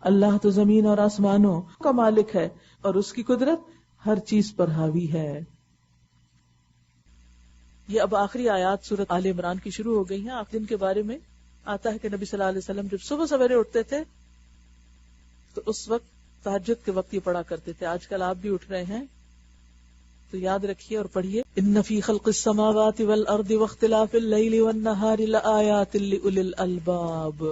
اللہ تو زمین اور آسمانوں کا مالک ہے اور اس کی قدرت ہر چیز پر حاوی ہے۔ یہ اب آخری آیات سورۃ آل عمران کی شروع ہو گئی ہیں۔ آخر دن کے بارے میں آتا ہے کہ نبی صلی اللہ علیہ وسلم جب صبح سویرے اٹھتے تھے تو اس وقت تہجد کے وقت یہ پڑھا کرتے تھے۔ آج کل آپ بھی اٹھ رہے ہیں تو یاد رکھیے اور پڑھیے، ان فی خلق السماوات والارض واختلاف اللیل والنہار لآیات لأولی الالباب،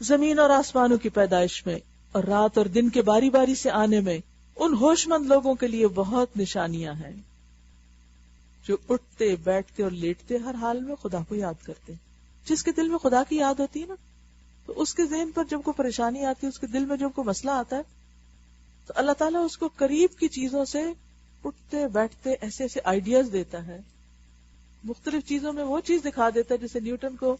زمین اور آسمانوں کی پیدائش میں اور رات اور دن کے باری باری سے آنے میں ان ہوش مند لوگوں کے لیے بہت نشانیاں ہیں جو اٹھتے بیٹھتے اور لیٹتے ہر حال میں خدا کو یاد کرتے۔ جس کے دل میں خدا کی یاد ہوتی ہے نا، تو اس کے ذہن پر جب کوئی پریشانی آتی ہے، اس کے دل میں جب کوئی مسئلہ آتا ہے، تو اللہ تعالیٰ اس کو قریب کی چیزوں سے اٹھتے بیٹھتے ایسے ایسے آئیڈیاز دیتا ہے۔ مختلف چیزوں میں وہ چیز دکھا دیتا ہے، جیسے نیوٹن کو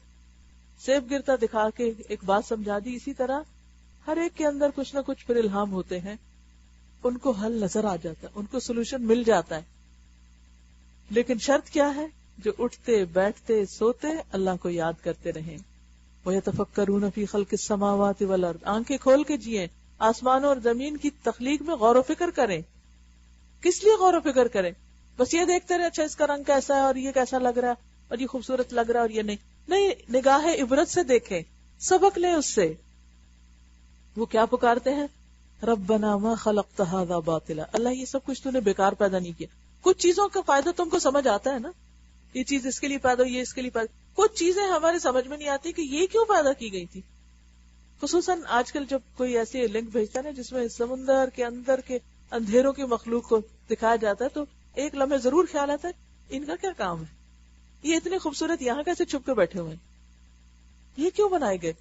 سیب گرتا دکھا کے ایک بات سمجھا دی، اسی طرح ہر ایک کے اندر کچھ نہ کچھ پھر الہام ہوتے ہیں، ان کو حل نظر آ جاتا ہے، ان کو سولوشن مل جاتا ہے۔ لیکن شرط کیا ہے؟ جو اٹھتے بیٹھتے سوتے اللہ کو یاد کرتے رہیں۔ وَيَتَفَكَّرُونَ فِي خَلْقِ السَّمَاوَاتِ وَالْأَرْضِ، آنکھیں کھول کے جئیں، آسمانوں اور زمین کی تخلیق میں غور و فکر کریں۔ کس لیے غور و فکر کریں؟ بس یہ دیکھتے رہے اچھا اس کا رنگ کیسا ہے اور یہ کیسا لگ رہا ہے اور یہ خوبصورت لگ رہا ہے اور یہ نہیں، نگاہ عبرت سے دیکھیں، سبق لیں اس سے۔ وہ کیا پکارتے ہیں؟ ربنا ما خلقت هذا باطلا، اللہ یہ سب کچھ تو نے بیکار پیدا نہیں کیا۔ کچھ چیزوں کا فائدہ تم کو سمجھ آتا ہے نا، یہ چیز اس کے لیے پیدا ہوئی، یہ اس کے لیے پیدا، کچھ چیزیں ہمارے سمجھ میں نہیں آتی کہ یہ کیوں پیدا کی گئی تھی۔ خصوصاً آج کل جب کوئی ایسی لنک بھیجتا ہے نا جس میں سمندر کے اندر کے اندھیروں کی مخلوق کو دکھایا جاتا ہے، تو ایک لمحے ضرور خیال آتا ہے ان کا کیا کام ہے، یہ اتنے خوبصورت یہاں کیسے چھپ کے بیٹھے ہوئے ہیں، یہ کیوں بنائے گئے؟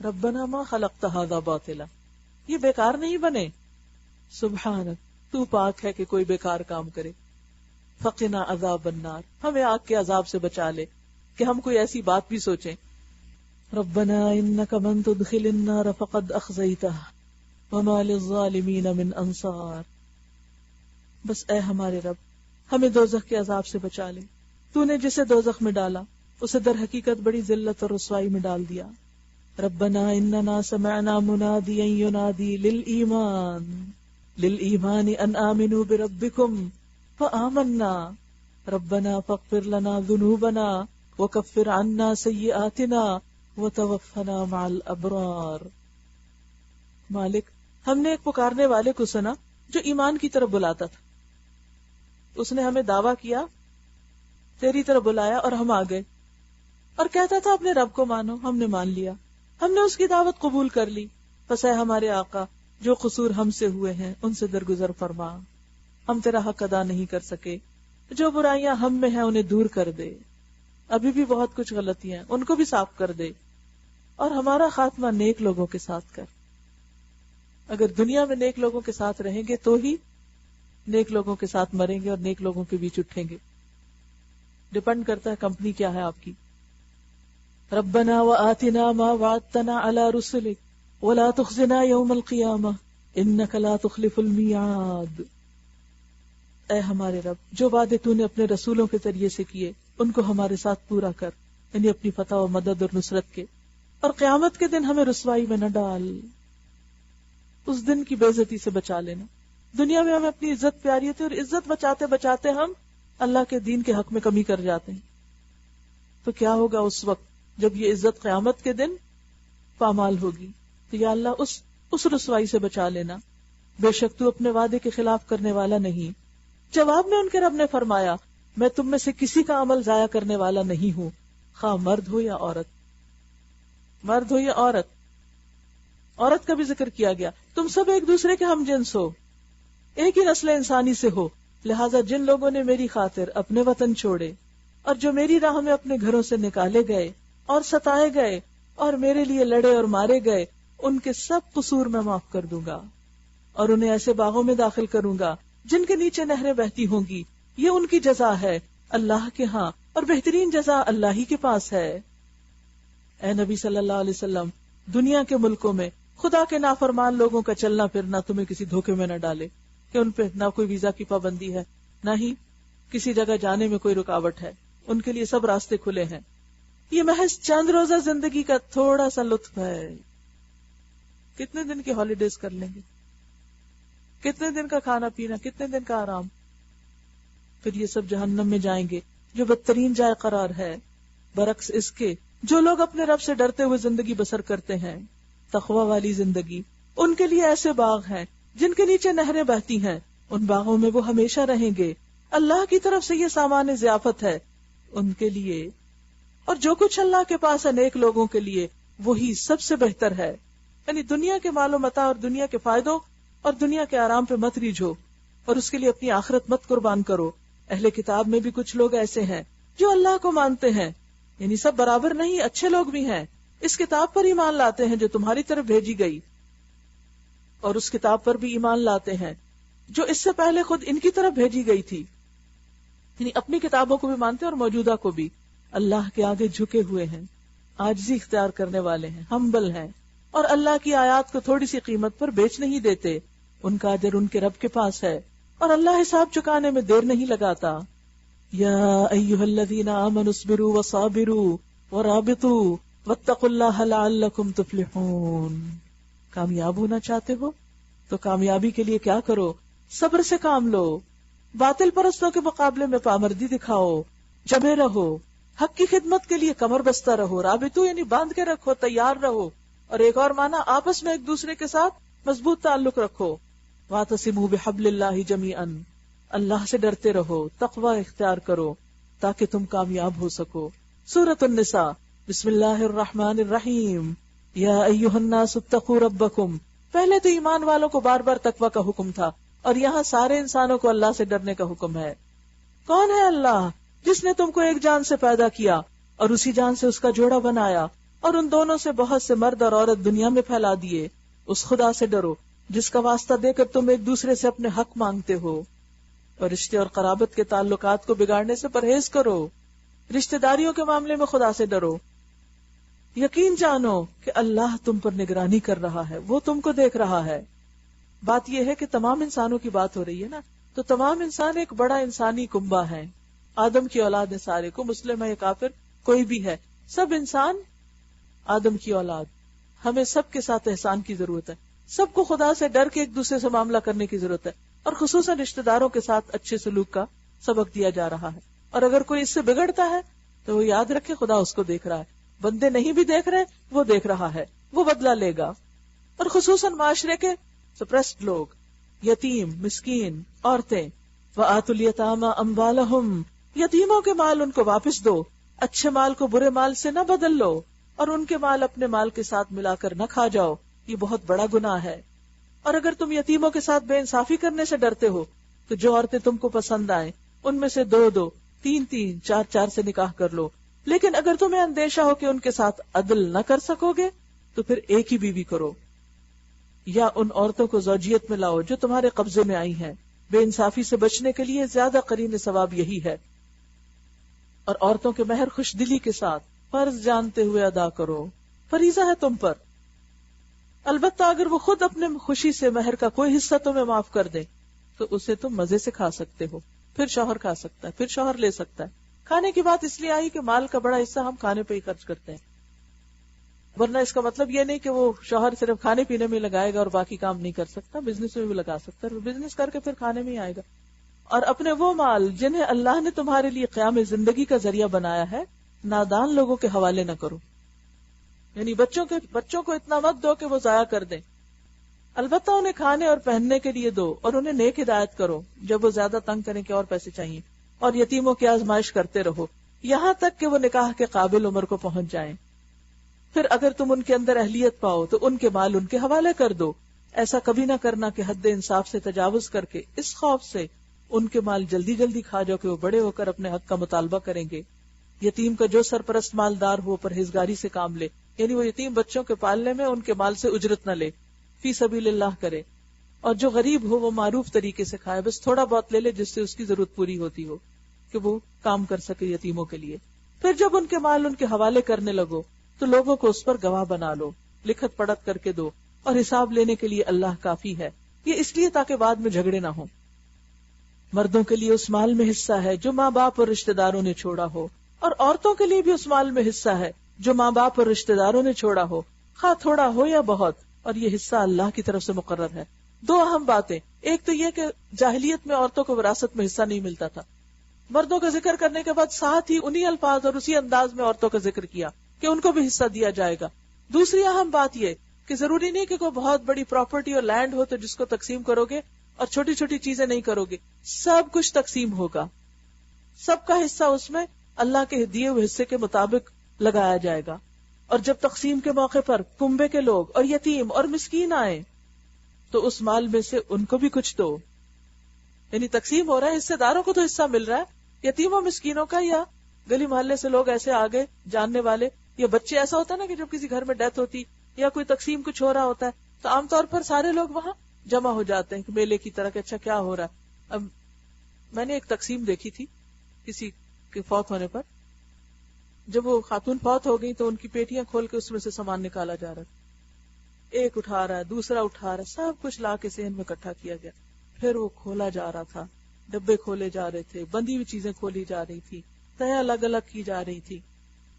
ربنا ما خلقت هذا باطلا، یہ بیکار نہیں بنے، سبحانک تو پاک ہے کہ کوئی بیکار کام کرے، فقنا عذاب النار، ہمیں آگ کے عذاب سے بچا لے کہ ہم کوئی ایسی بات بھی سوچیں۔ ربنا انک من تدخل النار فقد اخزیتہ وما للظالمین من انصار، بس اے ہمارے رب ہمیں دوزخ کے عذاب سے بچا لے، تو نے جسے دوزخ میں ڈالا اسے در حقیقت بڑی ذلت اور رسوائی میں ڈال دیا۔ ربنا اننا سمعنا منادیا ینادی للایمان ان آمنوا بربکم فآمنا ربنا فاغفر لنا ذنوبنا وکفر عنا سیئاتنا وتوفنا مع الابرار۔ مالک ہم نے ایک پکارنے والے کو سنا جو ایمان کی طرف بلاتا تھا، اس نے ہمیں دعویٰ کیا، تیری طرف بلایا اور ہم آ گئے، اور کہتا تھا اپنے رب کو مانو، ہم نے مان لیا، ہم نے اس کی دعوت قبول کر لی، پس اے ہمارے آقا جو قصور ہم سے ہوئے ہیں ان سے درگزر فرما، ہم تیرا حق ادا نہیں کر سکے، جو برائیاں ہم میں ہیں انہیں دور کر دے، ابھی بھی بہت کچھ غلطیاں ہیں ان کو بھی صاف کر دے، اور ہمارا خاتمہ نیک لوگوں کے ساتھ کر۔ اگر دنیا میں نیک لوگوں کے ساتھ رہیں گے تو ہی نیک لوگوں کے ساتھ مریں گے اور نیک لوگوں کے بیچ اٹھیں گے، ڈیپینڈ کرتا ہے کمپنی کیا ہے آپ کی۔ ربنا وآتنا ما وعدتنا على رسلك ولا تخزنا يوم القيامة انك لا تخلف الميعاد، اے ہمارے رب جو وعدے تو نے اپنے رسولوں کے ذریعے سے کیے ان کو ہمارے ساتھ پورا کر، یعنی اپنی فتح و مدد اور نصرت کے، اور قیامت کے دن ہمیں رسوائی میں نہ ڈال، اس دن کی بے عزتی سے بچا لینا۔ دنیا میں ہمیں اپنی عزت پیاری ہوتی ہے اور عزت بچاتے بچاتے ہم اللہ کے دین کے حق میں کمی کر جاتے ہیں، تو کیا ہوگا اس وقت جب یہ عزت قیامت کے دن پامال ہوگی؟ تو یا اللہ اس رسوائی سے بچا لینا، بے شک تو اپنے وعدے کے خلاف کرنے والا نہیں، جواب میں ان کے رب نے فرمایا میں تم میں سے کسی کا عمل ضائع کرنے والا نہیں ہوں، خواہ مرد ہو یا عورت، مرد ہو یا عورت، عورت کا بھی ذکر کیا گیا، تم سب ایک دوسرے کے ہم جنس ہو، ایک ہی نسل انسانی سے ہو، لہٰذا جن لوگوں نے میری خاطر اپنے وطن چھوڑے اور جو میری راہ میں اپنے گھروں سے نکالے گئے اور ستائے گئے اور میرے لیے لڑے اور مارے گئے، ان کے سب قصور میں معاف کر دوں گا اور انہیں ایسے باغوں میں داخل کروں گا جن کے نیچے نہریں بہتی ہوں گی، یہ ان کی جزا ہے اللہ کے ہاں، اور بہترین جزا اللہ ہی کے پاس ہے۔ اے نبی صلی اللہ علیہ وسلم، دنیا کے ملکوں میں خدا کے نافرمان لوگوں کا چلنا پھرنا تمہیں کسی دھوکے میں نہ ڈالے کہ ان پہ نہ کوئی ویزا کی پابندی ہے، نہ ہی کسی جگہ جانے میں کوئی رکاوٹ ہے، ان کے لیے سب راستے کھلے ہیں۔ یہ محض چند روزہ زندگی کا تھوڑا سا لطف ہے، کتنے دن کی ہالیڈیز کر لیں گے، کتنے دن کا کھانا پینا، کتنے دن کا آرام، پھر یہ سب جہنم میں جائیں گے جو بدترین جائے قرار ہے۔ برعکس اس کے جو لوگ اپنے رب سے ڈرتے ہوئے زندگی بسر کرتے ہیں، تقوی والی زندگی، ان کے لیے ایسے باغ ہیں جن کے نیچے نہریں بہتی ہیں، ان باغوں میں وہ ہمیشہ رہیں گے، اللہ کی طرف سے یہ سامان ضیافت ہے ان کے لیے، اور جو کچھ اللہ کے پاس ہے نیک لوگوں کے لیے وہی سب سے بہتر ہے۔ یعنی دنیا کے مال و متاع اور دنیا کے فائدوں اور دنیا کے آرام پہ مت ریجھو اور اس کے لیے اپنی آخرت مت قربان کرو۔ اہل کتاب میں بھی کچھ لوگ ایسے ہیں جو اللہ کو مانتے ہیں، یعنی سب برابر نہیں، اچھے لوگ بھی ہیں، اس کتاب پر ایمان لاتے ہیں جو تمہاری طرف بھیجی گئی، اور اس کتاب پر بھی ایمان لاتے ہیں جو اس سے پہلے خود ان کی طرف بھیجی گئی تھی، یعنی اپنی کتابوں کو بھی مانتے ہیں اور موجودہ کو بھی، اللہ کے آگے جھکے ہوئے ہیں، عاجزی اختیار کرنے والے ہیں، ہمبل ہیں، اور اللہ کی آیات کو تھوڑی سی قیمت پر بیچ نہیں دیتے، ان کا اجر ان کے رب کے پاس ہے، اور اللہ حساب چکانے میں دیر نہیں لگاتا۔ یا ایھا الذین آمنوا اصبروا وصابروا ورابطوا واتقوا اللہ لعلکم تفلحون۔ کامیاب ہونا چاہتے ہو تو کامیابی کے لیے کیا کرو؟ صبر سے کام لو، باطل پرستوں کے مقابلے میں پامردی دکھاؤ، جمے رہو، حق کی خدمت کے لیے کمر بستہ رہو، رابطو یعنی باندھ کے رکھو، تیار رہو، اور ایک اور معنی آپس میں ایک دوسرے کے ساتھ مضبوط تعلق رکھو۔ واعتصموا بحبل اللہ جمیعا، اللہ سے ڈرتے رہو، تقوی اختیار کرو تاکہ تم کامیاب ہو سکو۔ سورۃ النساء، بسم اللہ الرحمن الرحیم، یا ایھا الناس اتقوا ربکم، پہلے تو ایمان والوں کو بار بار تقوی کا حکم تھا، اور یہاں سارے انسانوں کو اللہ سے ڈرنے کا حکم ہے۔ کون ہے اللہ؟ جس نے تم کو ایک جان سے پیدا کیا اور اسی جان سے اس کا جوڑا بنایا، اور ان دونوں سے بہت سے مرد اور عورت دنیا میں پھیلا دیے۔ اس خدا سے ڈرو جس کا واسطہ دے کر تم ایک دوسرے سے اپنے حق مانگتے ہو، اور رشتے اور قرابت کے تعلقات کو بگاڑنے سے پرہیز کرو۔ رشتہ داریوں کے معاملے میں خدا سے ڈرو، یقین جانو کہ اللہ تم پر نگرانی کر رہا ہے، وہ تم کو دیکھ رہا ہے۔ بات یہ ہے کہ تمام انسانوں کی بات ہو رہی ہے نا، تو تمام انسان ایک بڑا انسانی کنبہ ہے، آدم کی اولاد ہے، سارے کو مسلم ہے یا کافر کوئی بھی ہے، سب انسان آدم کی اولاد۔ ہمیں سب کے ساتھ احسان کی ضرورت ہے، سب کو خدا سے ڈر کے ایک دوسرے سے معاملہ کرنے کی ضرورت ہے، اور خصوصاً رشتہ داروں کے ساتھ اچھے سلوک کا سبق دیا جا رہا ہے۔ اور اگر کوئی اس سے بگڑتا ہے تو وہ یاد رکھے خدا اس کو دیکھ رہا ہے، بندے نہیں بھی دیکھ رہے وہ دیکھ رہا ہے، وہ بدلہ لے گا۔ اور خصوصاً معاشرے کے سپریسڈ لوگ، یتیم، مسکین، عورتیں، وآتوا الیتامی اموالہم، یتیموں کے مال ان کو واپس دو، اچھے مال کو برے مال سے نہ بدل لو، اور ان کے مال اپنے مال کے ساتھ ملا کر نہ کھا جاؤ، یہ بہت بڑا گناہ ہے۔ اور اگر تم یتیموں کے ساتھ بے انصافی کرنے سے ڈرتے ہو تو جو عورتیں تم کو پسند آئیں ان میں سے 2-2، 3-3، 4-4 سے نکاح کر لو، لیکن اگر تمہیں اندیشہ ہو کہ ان کے ساتھ عدل نہ کر سکو گے تو پھر ایک ہی بیوی کرو، یا ان عورتوں کو زوجیت میں لاؤ جو تمہارے قبضے میں آئی ہیں۔ بے انصافی سے بچنے کے لیے زیادہ قرین ثواب یہی ہے۔ اور عورتوں کے مہر خوش دلی کے ساتھ فرض جانتے ہوئے ادا کرو، فریضہ ہے تم پر۔ البتہ اگر وہ خود اپنے خوشی سے مہر کا کوئی حصہ تمہیں معاف کر دے تو اسے تم مزے سے کھا سکتے ہو، پھر شوہر کھا سکتا ہے، پھر شوہر لے سکتا ہے۔ کھانے کی بات اس لیے آئی کہ مال کا بڑا حصہ ہم کھانے پہ ہی خرچ کرتے ہیں، ورنہ اس کا مطلب یہ نہیں کہ وہ شوہر صرف کھانے پینے میں لگائے گا اور باقی کام نہیں کر سکتا، بزنس میں بھی لگا سکتا ہے، بزنس کر کے پھر کھانے میں ہی آئے گا۔ اور اپنے وہ مال جنہیں اللہ نے تمہارے لیے قیام زندگی کا ذریعہ بنایا ہے نادان لوگوں کے حوالے نہ کرو، یعنی بچوں کو اتنا مت دو کہ وہ ضائع کر دیں۔ البتہ انہیں کھانے اور پہننے کے لیے دو اور انہیں نیک ہدایت کرو جب وہ زیادہ تنگ کریں کہ اور پیسے چاہیے، اور یتیموں کی آزمائش کرتے رہو یہاں تک کہ وہ نکاح کے قابل عمر کو پہنچ جائیں۔ پھر اگر تم ان کے اندر اہلیت پاؤ تو ان کے مال ان کے حوالے کر دو، ایسا کبھی نہ کرنا کہ حد انصاف سے تجاوز کر کے اس خوف سے ان کے مال جلدی جلدی کھا جاؤ کہ وہ بڑے ہو کر اپنے حق کا مطالبہ کریں گے۔ یتیم کا جو سرپرست مالدار ہو پرہیزگاری سے کام لے، یعنی وہ یتیم بچوں کے پالنے میں ان کے مال سے اجرت نہ لے، فی سبیل اللہ کرے، اور جو غریب ہو وہ معروف طریقے سے کھائے، بس تھوڑا بہت لے لے جس سے اس کی ضرورت پوری ہوتی ہو کہ وہ کام کر سکے یتیموں کے لیے۔ پھر جب ان کے مال ان کے حوالے کرنے لگو تو لوگوں کو اس پر گواہ بنا لو، لکھت پڑھت کر کے دو، اور حساب لینے کے لیے اللہ کافی ہے۔ یہ اس لیے تاکہ بعد میں جھگڑے نہ ہوں۔ مردوں کے لیے اس مال میں حصہ ہے جو ماں باپ اور رشتہ داروں نے چھوڑا ہو، اور عورتوں کے لیے بھی اس مال میں حصہ ہے جو ماں باپ اور رشتہ داروں نے چھوڑا ہو، خواہ تھوڑا ہو یا بہت، اور یہ حصہ اللہ کی طرف سے مقرر ہے۔ دو اہم باتیں، ایک تو یہ کہ جاہلیت میں عورتوں کو وراثت میں حصہ نہیں ملتا تھا، مردوں کا ذکر کرنے کے بعد ساتھ ہی انہی الفاظ اور اسی انداز میں عورتوں کا ذکر کیا کہ ان کو بھی حصہ دیا جائے گا۔ دوسری اہم بات یہ کہ ضروری نہیں کہ کوئی بہت بڑی پراپرٹی اور لینڈ ہو تو جس کو تقسیم کرو گے اور چھوٹی چھوٹی چیزیں نہیں کرو گے، سب کچھ تقسیم ہوگا، سب کا حصہ اس میں اللہ کے دیے ہوئے حصے کے مطابق لگایا جائے گا۔ اور جب تقسیم کے موقع پر کنبے کے لوگ اور یتیم اور مسکین آئے تو اس مال میں سے ان کو بھی کچھ دو، یعنی تقسیم ہو رہا ہے، حصے داروں کو تو حصہ مل رہا ہے، یتیموں مسکینوں کا، یا گلی محلے سے لوگ ایسے آگے جاننے والے یا بچے، ایسا ہوتا ہے نا کہ جب کسی گھر میں ڈیتھ ہوتی یا کوئی تقسیم کچھ ہو رہا ہوتا ہے تو عام طور پر سارے لوگ وہاں جمع ہو جاتے ہیں کہ میلے کی طرح کہ اچھا کیا ہو رہا ہے۔ اب میں نے ایک تقسیم دیکھی تھی کسی کے فوت ہونے پر، جب وہ خاتون فوت ہو گئی تو ان کی پیٹیاں کھول کے اس میں سے سامان نکالا جا رہا تھا، ایک اٹھا رہا ہے، دوسرا اٹھا رہا ہے، سب کچھ لا کے صحن میں اکٹھا کیا گیا، پھر وہ کھولا جا رہا تھا، ڈبے کھولے جا رہے تھے، بندی ہوئی چیزیں کھولی جا رہی تھی، تہیں الگ الگ کی جا رہی تھی،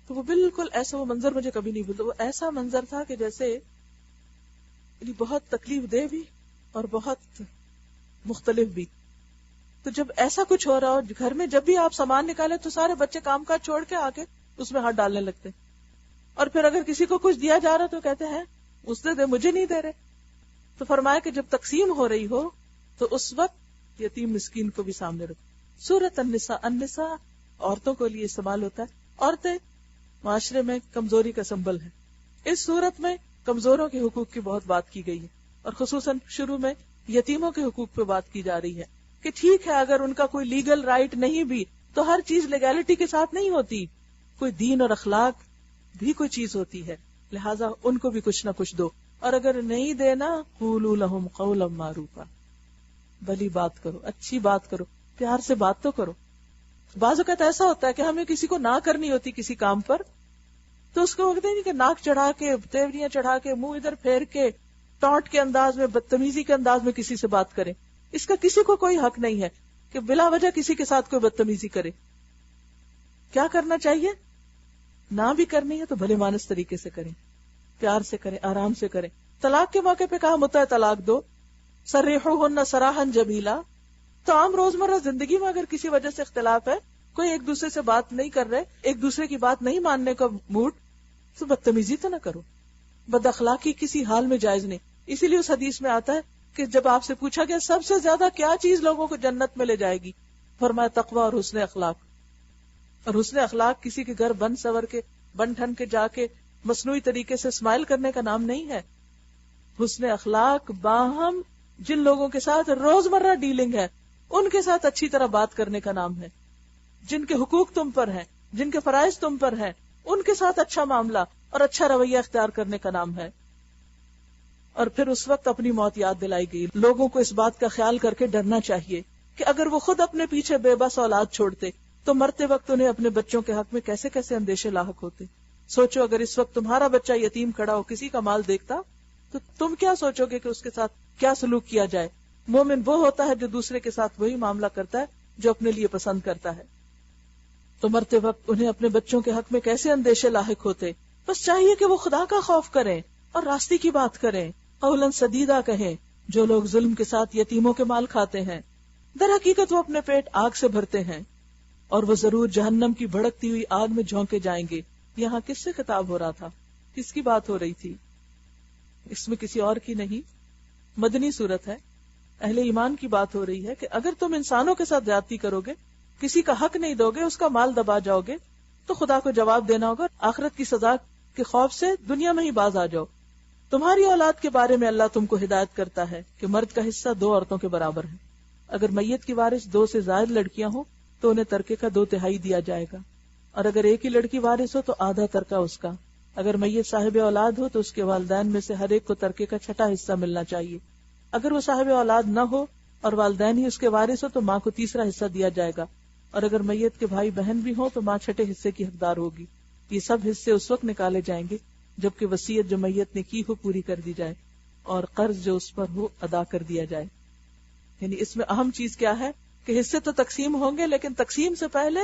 تو وہ بالکل ایسا، وہ منظر مجھے کبھی نہیں بھولتا، وہ ایسا منظر تھا کہ جیسے بہت تکلیف دہ بھی اور بہت مختلف بھی۔ تو جب ایسا کچھ ہو رہا ہو گھر میں، جب بھی آپ سامان نکالے تو سارے بچے کام کاج چھوڑ کے آ کے اس میں ہاتھ ڈالنے لگتے، اور پھر اگر کسی کو کچھ دیا جا رہا تو کہتے ہیں اس نے دے، مجھے نہیں دے رہے۔ تو فرمایا کہ جب تقسیم ہو رہی ہو تو اس وقت یتیم مسکین کو بھی سامنے رکھو۔ سورۃ النساء عورتوں کے لیے استعمال ہوتا ہے، عورتیں معاشرے میں کمزوری کا سمبل ہے۔ اس صورت میں کمزوروں کے حقوق کی بہت بات کی گئی ہے، اور خصوصاً شروع میں یتیموں کے حقوق پہ بات کی جا رہی ہے کہ ٹھیک ہے اگر ان کا کوئی لیگل رائٹ نہیں بھی تو ہر چیز لیگیلٹی کے ساتھ نہیں ہوتی، کوئی دین اور اخلاق بھی کوئی چیز ہوتی ہے، لہٰذا ان کو بھی کچھ نہ کچھ دو، اور اگر نہیں دینا قولوا لهم قولا معروفا، بھلی بات کرو، اچھی بات کرو، پیار سے بات تو کرو۔ بعض اوقات ایسا ہوتا ہے کہ ہمیں کسی کو نہ کرنی ہوتی کسی کام پر تو اس کو ہوتا نہیں کہ ناک چڑھا کے، تیوریاں چڑھا کے، منہ ادھر پھیر کے، ٹانٹ کے انداز میں، بدتمیزی کے انداز میں کسی سے بات کریں۔ اس کا کسی کو کوئی حق نہیں ہے کہ بلا وجہ کسی کے ساتھ کوئی بدتمیزی کرے۔ کیا کرنا چاہیے؟ نہ بھی کرنی ہے تو بھلے مانس طریقے سے کریں، پیار سے کریں، آرام سے کریں۔ طلاق کے موقع پہ کہا متع طلاق دو، سرحوہن سراحا جمیلا۔ تو عام روزمرہ زندگی میں اگر کسی وجہ سے اختلاف ہے، کوئی ایک دوسرے سے بات نہیں کر رہے، ایک دوسرے کی بات نہیں ماننے کا موڈ، تو بدتمیزی تو نہ کرو۔ بد اخلاقی کسی حال میں جائز نہیں۔ اسی لیے اس حدیث میں آتا ہے کہ جب آپ سے پوچھا گیا سب سے زیادہ کیا چیز لوگوں کو جنت میں لے جائے گی، فرمایا تقوی اور حسن اخلاق۔ اور حسن اخلاق کسی کے گھر بن سور کے، بن ٹھن کے جا کے مصنوعی طریقے سے اسمائل کرنے کا نام نہیں ہے۔ حسن اخلاق باہم جن لوگوں کے ساتھ روزمرہ ڈیلنگ ہے ان کے ساتھ اچھی طرح بات کرنے کا نام ہے، جن کے حقوق تم پر ہیں، جن کے فرائض تم پر ہیں، ان کے ساتھ اچھا معاملہ اور اچھا رویہ اختیار کرنے کا نام ہے۔ اور پھر اس وقت اپنی موت یاد دلائی گئی۔ لوگوں کو اس بات کا خیال کر کے ڈرنا چاہیے کہ اگر وہ خود اپنے پیچھے بے بس اولاد چھوڑتے تو مرتے وقت انہیں اپنے بچوں کے حق میں کیسے کیسے اندیشے لاحق ہوتے۔ سوچو اگر اس وقت تمہارا بچہ یتیم کھڑا ہو، کسی کا مال دیکھتا، تو تم کیا سوچو گے کہ اس کے ساتھ کیا سلوک کیا جائے۔ مومن وہ ہوتا ہے جو دوسرے کے ساتھ وہی معاملہ کرتا ہے جو اپنے لیے پسند کرتا ہے۔ تو مرتے وقت انہیں اپنے بچوں کے حق میں کیسے اندیشے لاحق ہوتے۔ بس چاہیے کہ وہ خدا کا خوف کریں اور راستے کی بات کریں، قولاً سدیدہ کہیں۔ جو لوگ ظلم کے ساتھ یتیموں کے مال کھاتے ہیں، در حقیقت وہ اپنے پیٹ آگ سے بھرتے ہیں اور وہ ضرور جہنم کی بھڑکتی ہوئی آگ میں جھونکے جائیں گے۔ یہاں کس سے خطاب ہو رہا تھا؟ کس کی بات ہو رہی تھی؟ اس میں کسی اور کی نہیں، مدنی صورت ہے، اہل ایمان کی بات ہو رہی ہے کہ اگر تم انسانوں کے ساتھ زیادتی کرو گے، کسی کا حق نہیں دو گے، اس کا مال دبا جاؤ گے، تو خدا کو جواب دینا ہوگا، آخرت کی سزا کے خوف سے دنیا میں ہی باز آ جاؤ۔ تمہاری اولاد کے بارے میں اللہ تم کو ہدایت کرتا ہے کہ مرد کا حصہ 2 عورتوں کے برابر ہے۔ اگر میت کی وارث 2 سے زائد لڑکیاں ہوں تو انہیں ترکے کا 2/3 دیا جائے گا، اور اگر ایک ہی لڑکی وارث ہو تو آدھا ترکہ اس کا۔ اگر میت صاحب اولاد ہو تو اس کے والدین میں سے ہر ایک کو ترکے کا 6واں حصہ ملنا چاہیے۔ اگر وہ صاحب اولاد نہ ہو اور والدین ہی اس کے وارث ہو تو ماں کو 3واں حصہ دیا جائے گا، اور اگر میت کے بھائی بہن بھی ہوں تو ماں 6 حصے کی حقدار ہوگی۔ یہ سب حصے اس وقت نکالے جائیں گے جبکہ وصیت جو میت نے کی ہو پوری کر دی جائے اور قرض جو اس پر ہو ادا کر دیا جائے۔ یعنی اس میں اہم چیز کیا ہے کہ حصے تو تقسیم ہوں گے، لیکن تقسیم سے پہلے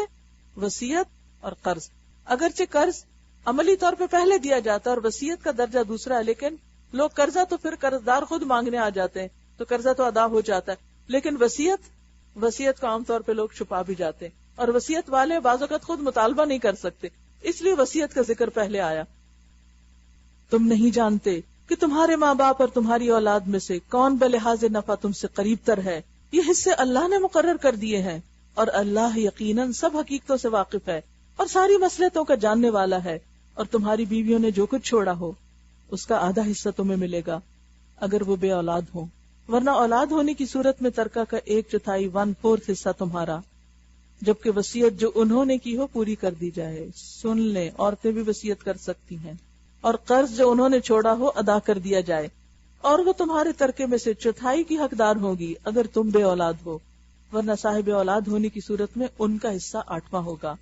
وصیت اور قرض۔ اگرچہ قرض عملی طور پہ پہلے دیا جاتا ہے اور وصیت کا درجہ دوسرا ہے، لیکن لوگ قرضہ تو پھر قرضدار خود مانگنے آ جاتے ہیں تو قرضہ تو ادا ہو جاتا ہے، لیکن وصیت کو عام طور پہ لوگ چھپا بھی جاتے ہیں، اور وصیت والے بعض اوقات خود مطالبہ نہیں کر سکتے، اس لیے وصیت کا ذکر پہلے آیا۔ تم نہیں جانتے کہ تمہارے ماں باپ اور تمہاری اولاد میں سے کون بلحاظ نفع تم سے قریب تر ہے، یہ حصے اللہ نے مقرر کر دیے ہیں، اور اللہ یقیناً سب حقیقتوں سے واقف ہے اور ساری مصلحتوں کا جاننے والا ہے۔ اور تمہاری بیویوں نے جو کچھ چھوڑا ہو اس کا آدھا حصہ تمہیں ملے گا اگر وہ بے اولاد ہوں، ورنہ اولاد ہونے کی صورت میں ترکہ کا 1/4 1/4 حصہ تمہارا، جبکہ وصیت جو انہوں نے کی ہو پوری کر دی جائے۔ سن لیں، عورتیں بھی وصیت کر سکتی ہیں، اور قرض جو انہوں نے چھوڑا ہو ادا کر دیا جائے، اور وہ تمہارے ترکے میں سے 1/4 کی حقدار ہوگی اگر تم بے اولاد ہو، ورنہ صاحب اولاد ہونے کی صورت میں ان کا حصہ 8واں ہوگا۔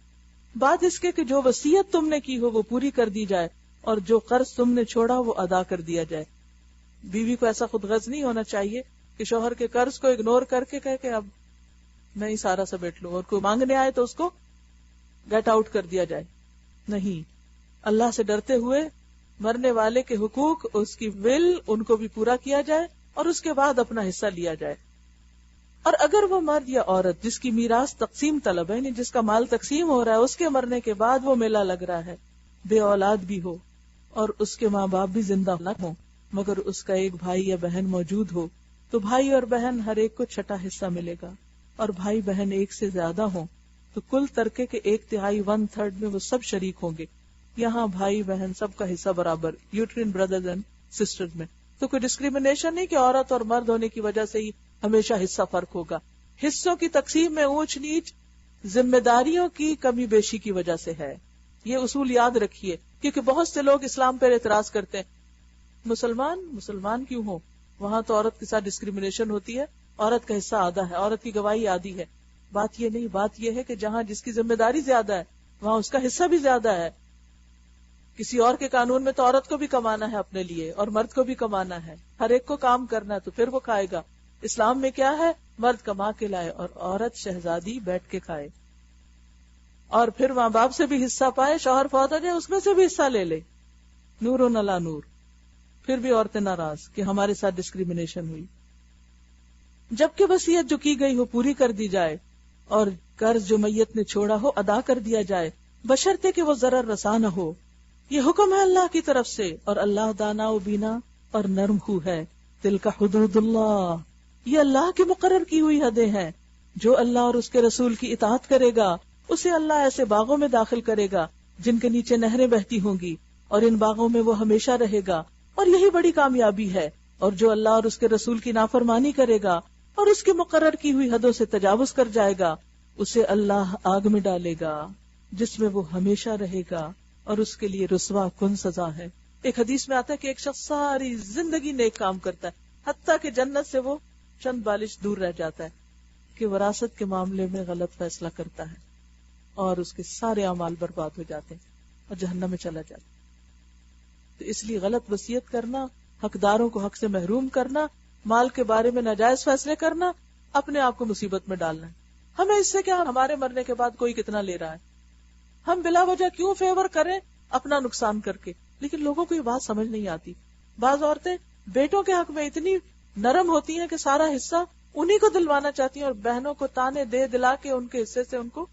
بات اس کے کہ جو وصیت تم نے کی ہو وہ پوری کر دی جائے اور جو قرض تم نے چھوڑا وہ ادا کر دیا جائے۔ بیوی کو ایسا خود غرض نہیں ہونا چاہیے کہ شوہر کے قرض کو اگنور کر کے کہے کہ اب میں ہی سارا سمیٹ لوں، اور کوئی مانگنے آئے تو اس کو گیٹ آؤٹ کر دیا جائے۔ نہیں، اللہ سے ڈرتے ہوئے مرنے والے کے حقوق، اس کی ول، ان کو بھی پورا کیا جائے اور اس کے بعد اپنا حصہ لیا جائے۔ اور اگر وہ مرد یا عورت جس کی میراث تقسیم طلب ہے، یعنی جس کا مال تقسیم ہو رہا ہے، اس کے مرنے کے بعد وہ میلہ لگ رہا ہے، بے اولاد بھی ہو اور اس کے ماں باپ بھی زندہ نہ ہوں مگر اس کا ایک بھائی یا بہن موجود ہو، تو بھائی اور بہن ہر ایک کو 6واں حصہ ملے گا، اور بھائی بہن ایک سے زیادہ ہوں تو کل ترکے کے 1/3 1/3 میں وہ سب شریک ہوں گے۔ یہاں بھائی بہن سب کا حصہ برابر، یوٹرین بردرز اینڈ سسٹرز میں تو کوئی ڈسکریمنیشن نہیں کہ عورت اور مرد ہونے کی وجہ سے ہی ہمیشہ حصہ فرق ہوگا۔ حصوں کی تقسیم میں اونچ نیچ ذمہ داریوں کی کمی بیشی کی وجہ سے ہے، یہ اصول یاد رکھیے، کیونکہ بہت سے لوگ اسلام پر اعتراض کرتے ہیں، مسلمان کیوں ہو، وہاں تو عورت کے ساتھ ڈسکریمنیشن ہوتی ہے، عورت کا حصہ آدھا ہے، عورت کی گواہی آدھی ہے۔ بات یہ نہیں، بات یہ ہے کہ جہاں جس کی ذمہ داری زیادہ ہے وہاں اس کا حصہ بھی زیادہ ہے۔ کسی اور کے قانون میں تو عورت کو بھی کمانا ہے اپنے لیے اور مرد کو بھی کمانا ہے، ہر ایک کو کام کرنا ہے تو پھر وہ کھائے گا۔ اسلام میں کیا ہے؟ مرد کما کے لائے اور عورت شہزادی بیٹھ کے کھائے، اور پھر ماں باپ سے بھی حصہ پائے، شوہر فوت ہو جائے اس میں سے بھی حصہ لے لے، نور و نلا نور۔ پھر بھی عورتیں ناراض کہ ہمارے ساتھ ڈسکریمنیشن ہوئی۔ جبکہ وصیت جو کی گئی ہو پوری کر دی جائے اور قرض جو میت نے چھوڑا ہو ادا کر دیا جائے، بشرطے کہ وہ ضرر رساں نہ ہو۔ یہ حکم ہے اللہ کی طرف سے، اور اللہ دانا و بینا اور نرم خو ہے۔ تلک حدود اللہ، یہ اللہ کی مقرر کی ہوئی حدیں ہیں۔ جو اللہ اور اس کے رسول کی اطاعت کرے گا اسے اللہ ایسے باغوں میں داخل کرے گا جن کے نیچے نہریں بہتی ہوں گی، اور ان باغوں میں وہ ہمیشہ رہے گا، اور یہی بڑی کامیابی ہے۔ اور جو اللہ اور اس کے رسول کی نافرمانی کرے گا اور اس کی مقرر کی ہوئی حدوں سے تجاوز کر جائے گا، اسے اللہ آگ میں ڈالے گا جس میں وہ ہمیشہ رہے گا، اور اس کے لیے رسوا کن سزا ہے۔ ایک حدیث میں آتا ہے کہ ایک شخص ساری زندگی نیک کام کرتا ہے، حتیٰ کہ جنت سے وہ چند بالش دور رہ جاتا ہے، کہ وراثت کے معاملے میں غلط فیصلہ کرتا ہے اور اس کے سارے اعمال برباد ہو جاتے ہیں اور جہنم میں چلا جاتا ہے۔ تو اس لیے غلط وصیت کرنا، حقداروں کو حق سے محروم کرنا، مال کے بارے میں ناجائز فیصلے کرنا، اپنے آپ کو مصیبت میں ڈالنا ہے۔ ہمیں اس سے کیا، ہمارے مرنے کے بعد کوئی کتنا لے رہا ہے، ہم بلا وجہ کیوں فیور کریں اپنا نقصان کر کے۔ لیکن لوگوں کو یہ بات سمجھ نہیں آتی۔ بعض عورتیں بیٹوں کے حق میں اتنی نرم ہوتی ہیں کہ سارا حصہ انہی کو دلوانا چاہتی ہیں اور بہنوں کو تانے دے دلا کے ان کے حصے سے ان کو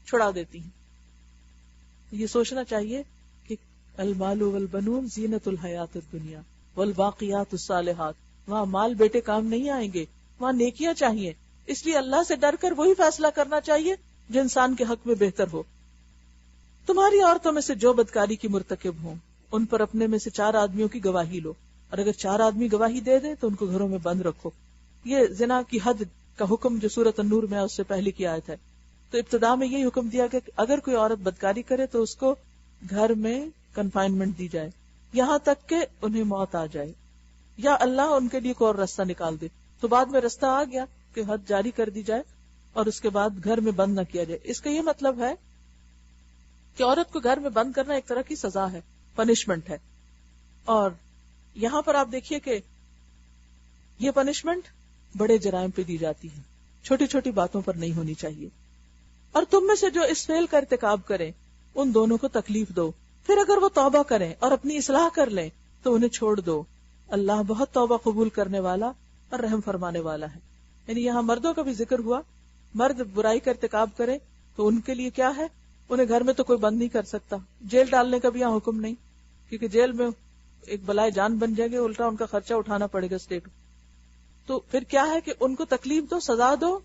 چھڑا دیتی ہیں۔ یہ سوچنا چاہیے کہ المال والبنون زینت الحیات الدنیا والباقیات الصالحات وہاں مال بیٹے کام نہیں آئیں گے، وہاں نیکیاں چاہیے. اس لیے اللہ سے ڈر کر وہی فیصلہ کرنا چاہیے جو انسان کے حق میں بہتر ہو. تمہاری عورتوں میں سے جو بدکاری کی مرتکب ہوں ان پر اپنے میں سے 4 آدمیوں کی گواہی لو، اور اگر 4 آدمی گواہی دے دیں تو ان کو گھروں میں بند رکھو. یہ زنا کی حد کا حکم جو سورۃ النور میں اس سے پہلے کی آیت ہے. تو ابتدا میں یہی حکم دیا کہ اگر کوئی عورت بدکاری کرے تو اس کو گھر میں کنفائنمنٹ دی جائے یہاں تک کہ انہیں موت آ جائے یا اللہ ان کے لیے کوئی اور راستہ نکال دے. تو بعد میں راستہ آ گیا کہ حد جاری کر دی جائے اور اس کے بعد گھر میں بند نہ کیا جائے. اس کا یہ مطلب ہے کہ عورت کو گھر میں بند کرنا ایک طرح کی سزا ہے، پنشمنٹ ہے. اور یہاں پر آپ دیکھیے کہ یہ پنشمنٹ بڑے جرائم پہ دی جاتی ہے، چھوٹی چھوٹی باتوں پر نہیں ہونی چاہیے. اور تم میں سے جو اس فعل کا ارتکاب کریں ان دونوں کو تکلیف دو، پھر اگر وہ توبہ کریں اور اپنی اصلاح کر لیں تو انہیں چھوڑ دو. اللہ بہت توبہ قبول کرنے والا اور رحم فرمانے والا ہے. یعنی یہاں مردوں کا بھی ذکر ہوا. مرد برائی کا ارتکاب کرے تو ان کے لیے کیا ہے، انہیں گھر میں تو کوئی بند نہیں کر سکتا، جیل ڈالنے کا بھی یہاں حکم نہیں، کیونکہ جیل میں ایک بلائے جان بن جائے گے، الٹا ان کا خرچہ اٹھانا پڑے گا اسٹیٹ کو. تو پھر کیا ہے کہ ان کو تکلیف دو، سزا دو،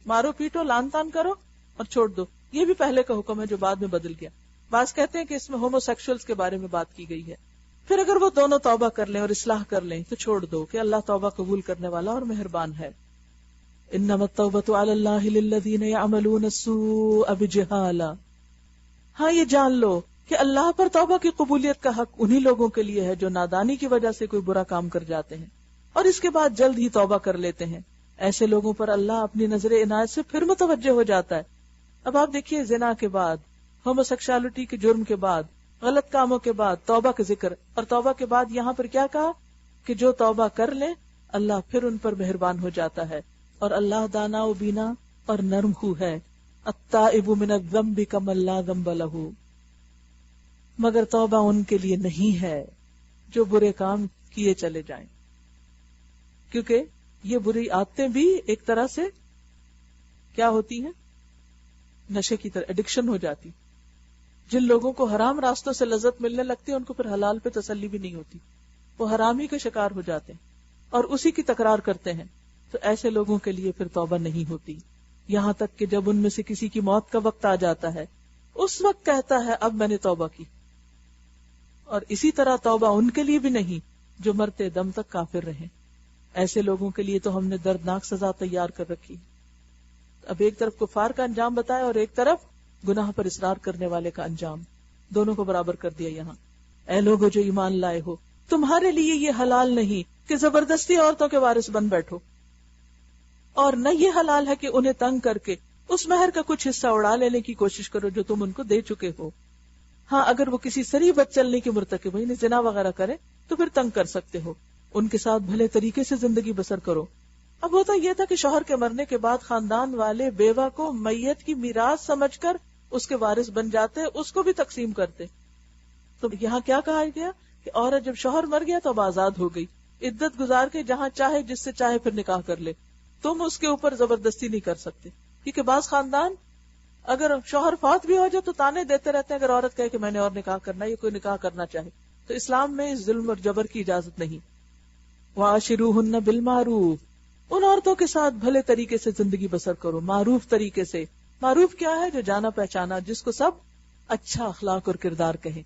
مارو پیٹو، لان تان کرو اور چھوڑ دو. یہ بھی پہلے کا حکم ہے جو بعد میں بدل گیا. بعض کہتے ہیں کہ اس میں ہومو سیکشولز کے بارے میں بات کی گئی ہے. پھر اگر وہ دونوں توبہ کر لیں اور اصلاح کر لیں تو چھوڑ دو کہ اللہ توبہ قبول کرنے والا اور مہربان ہے. انما التوبۃ علی اللہ للذین یعملون السوء بجہالہ. ہاں یہ جان لو کہ اللہ پر توبہ کی قبولیت کا حق انہی لوگوں کے لیے ہے جو نادانی کی وجہ سے کوئی برا کام کر جاتے ہیں اور اس کے بعد جلد ہی توبہ کر لیتے ہیں. ایسے لوگوں پر اللہ اپنی نظر عنایت سے پھر متوجہ ہو جاتا ہے. اب آپ دیکھیے، زنا کے بعد، ہومو سیکشوالٹی کے جرم کے بعد، غلط کاموں کے بعد توبہ کا ذکر، اور توبہ کے بعد یہاں پر کیا کہا کہ جو توبہ کر لے اللہ پھر ان پر مہربان ہو جاتا ہے. اور اللہ دانا و بینا اور نرم خو ہے. التائب من الذنب کمن لا ذنب لہ. مگر توبہ ان کے لیے نہیں ہے جو برے کام کیے چلے جائیں، کیونکہ یہ بری عادتیں بھی ایک طرح سے کیا ہوتی ہیں، نشے کی طرح ایڈکشن ہو جاتی. جن لوگوں کو حرام راستوں سے لذت ملنے لگتی ہے ان کو پھر حلال پہ تسلی بھی نہیں ہوتی، وہ حرام ہی کے شکار ہو جاتے ہیں اور اسی کی تکرار کرتے ہیں. تو ایسے لوگوں کے لیے پھر توبہ نہیں ہوتی، یہاں تک کہ جب ان میں سے کسی کی موت کا وقت آ جاتا ہے اس وقت کہتا ہے اب میں نے توبہ کی. اور اسی طرح توبہ ان کے لیے بھی نہیں جو مرتے دم تک کافر رہیں. ایسے لوگوں کے لیے تو ہم نے دردناک سزا تیار کر رکھی. اب ایک طرف کفار کا انجام بتایا اور ایک طرف گناہ پر اصرار کرنے والے کا انجام، دونوں کو برابر کر دیا یہاں. اے لوگو جو ایمان لائے ہو، تمہارے لیے یہ حلال نہیں کہ زبردستی عورتوں کے وارث بن بیٹھو، اور نہ یہ حلال ہے کہ انہیں تنگ کر کے اس مہر کا کچھ حصہ اڑا لینے کی کوشش کرو جو تم ان کو دے چکے ہو. ہاں اگر وہ کسی صریح بد چلنے کی مرتکب ہو، یعنی زنا وغیرہ کرے تو پھر تنگ کر سکتے ہو. ان کے ساتھ بھلے طریقے سے زندگی بسر کرو. اب ہوتا یہ تھا کہ شوہر کے مرنے کے بعد خاندان والے بیوہ کو میت کی میراث سمجھ کر اس کے وارث بن جاتے، اس کو بھی تقسیم کرتے. تو یہاں کیا کہا گیا کہ عورت جب شوہر مر گیا تو اب آزاد ہو گئی، عدت گزار کے جہاں چاہے جس سے چاہے پھر نکاح کر لے. تم اس کے اوپر زبردستی نہیں کر سکتے، کیونکہ بعض خاندان اگر شوہر فوت بھی ہو جائے تو تانے دیتے رہتے ہیں اگر عورت کہے کہ میں نے اور نکاح کرنا ہے یا کوئی نکاح کرنا چاہے. تو اسلام میں ظلم اور جبر کی اجازت نہیں. وَعَاشِرُوهُنَّ بِالْمَعْرُوفِ. ان عورتوں کے ساتھ بھلے طریقے سے زندگی بسر کرو، معروف طریقے سے. معروف کیا ہے؟ جو جانا پہچانا، جس کو سب اچھا اخلاق اور کردار کہیں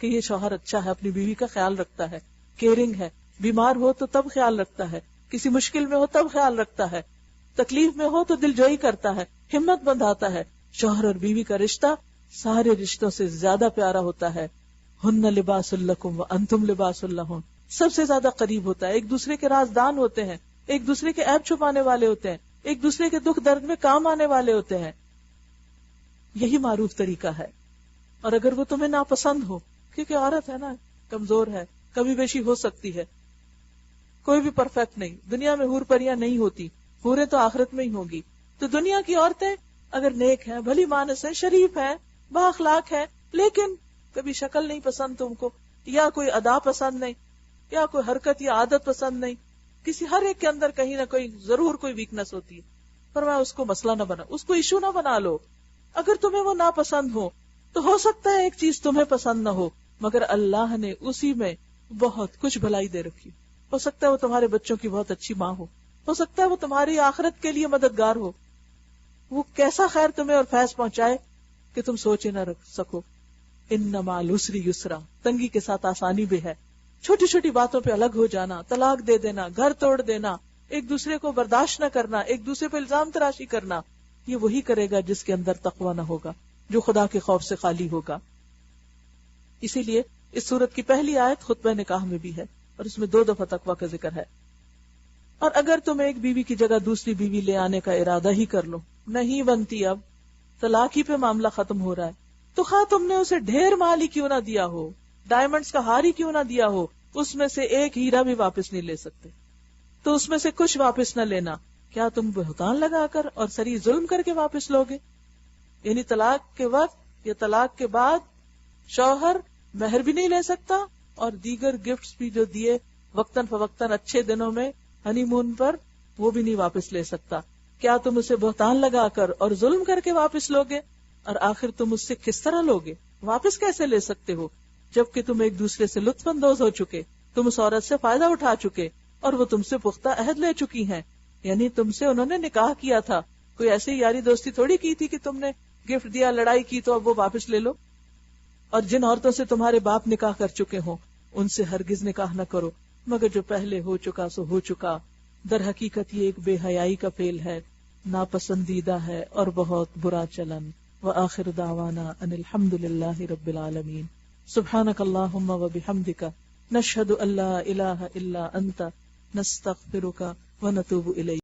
کہ یہ شوہر اچھا ہے، اپنی بیوی کا خیال رکھتا ہے، کیئرنگ ہے، بیمار ہو تو تب خیال رکھتا ہے، کسی مشکل میں ہو تب خیال رکھتا ہے، تکلیف میں ہو تو دل جوئی کرتا ہے، ہمت بندھاتا ہے. شوہر اور بیوی کا رشتہ سارے رشتوں سے زیادہ پیارا ہوتا ہے. ہن لباس لکم وانتم لباس لہن. سب سے زیادہ قریب ہوتا ہے، ایک دوسرے کے رازدان ہوتے ہیں، ایک دوسرے کے عیب چھپانے والے ہوتے ہیں، ایک دوسرے کے دکھ درد میں کام آنے والے ہوتے ہیں. یہی معروف طریقہ ہے. اور اگر وہ تمہیں ناپسند ہو، کیونکہ عورت ہے نا، کمزور ہے، کمی بیشی ہو سکتی ہے، کوئی بھی پرفیکٹ نہیں، دنیا میں حور پریاں نہیں ہوتی، حوریں تو آخرت میں ہی ہوں گی. تو دنیا کی عورتیں اگر نیک ہیں، بھلی مانس ہیں، شریف ہیں، با اخلاق ہیں، لیکن کبھی شکل نہیں پسند تم کو، یا کوئی ادا پسند نہیں، یا کوئی حرکت یا عادت پسند نہیں، کسی ہر ایک کے اندر کہیں نہ کوئی ضرور کوئی ویکنس ہوتی ہے. فرمایا اس کو مسئلہ نہ بنا، اس کو ایشو نہ بنا لو. اگر تمہیں وہ ناپسند ہو تو ہو سکتا ہے ایک چیز تمہیں پسند نہ ہو، مگر اللہ نے اسی میں بہت کچھ بھلائی دے رکھی. ہو سکتا ہے وہ تمہارے بچوں کی بہت اچھی ماں ہو سکتا ہے وہ تمہاری آخرت کے لیے مددگار ہو. وہ کیسا خیر تمہیں اور فیض پہنچائے کہ تم سوچ نہ رکھ سکو. ان مع العسر یسرا، تنگی کے ساتھ آسانی بھی ہے. چھوٹی چھوٹی باتوں پہ الگ ہو جانا، طلاق دے دینا، گھر توڑ دینا، ایک دوسرے کو برداشت نہ کرنا، ایک دوسرے پہ الزام تراشی کرنا، یہ وہی کرے گا جس کے اندر تقوی نہ ہوگا، جو خدا کے خوف سے خالی ہوگا. اسی لیے اس سورت کی پہلی آیت خطبہ نکاح میں بھی ہے اور اس میں 2 دفعہ تقوی کا ذکر ہے. اور اگر تم ایک بیوی کی جگہ دوسری بیوی لے آنے کا ارادہ ہی کر لو، نہیں بنتی، اب طلاق ہی پہ معاملہ ختم ہو رہا ہے، تو خواہ تم نے اسے ڈھیر مال ہی کیوں نہ دیا ہو، ڈائمنڈز کا ہار ہی کیوں نہ دیا ہو، اس میں سے ایک ہیرا بھی واپس نہیں لے سکتے، تو اس میں سے کچھ واپس نہ لینا. کیا تم بہتان لگا کر اور سری ظلم کر کے واپس لوگے؟ یعنی طلاق کے وقت یا طلاق کے بعد شوہر مہر بھی نہیں لے سکتا اور دیگر گفٹس بھی جو دیے وقتاً فوقتاً اچھے دنوں میں ہنی مون پر، وہ بھی نہیں واپس لے سکتا. کیا تم اسے بہتان لگا کر اور ظلم کر کے واپس لوگے؟ اور آخر تم اس سے کس طرح لوگے؟ واپس کیسے لے سکتے ہو جبکہ تم ایک دوسرے سے لطف اندوز ہو چکے، تم اس عورت سے فائدہ اٹھا چکے اور وہ تم سے پختہ عہد لے چکی ہیں. یعنی تم سے انہوں نے نکاح کیا تھا، کوئی ایسی یاری دوستی تھوڑی کی تھی کہ تم نے گفٹ دیا، لڑائی کی تو اب وہ واپس لے لو. اور جن عورتوں سے تمہارے باپ نکاح کر چکے ہوں ان سے ہرگز نکاح نہ کرو مگر جو پہلے ہو چکا سو ہو چکا. در حقیقت یہ ایک بے حیائی کا فعل ہے، ناپسندیدہ ہے اور بہت برا چلن. وآخر دعوانا ان الحمد للہ رب العالمین. سبحانک اللہم وبحمدک، نشہد ان لا الہ الا انت، نستغفرک ونتوب الیک.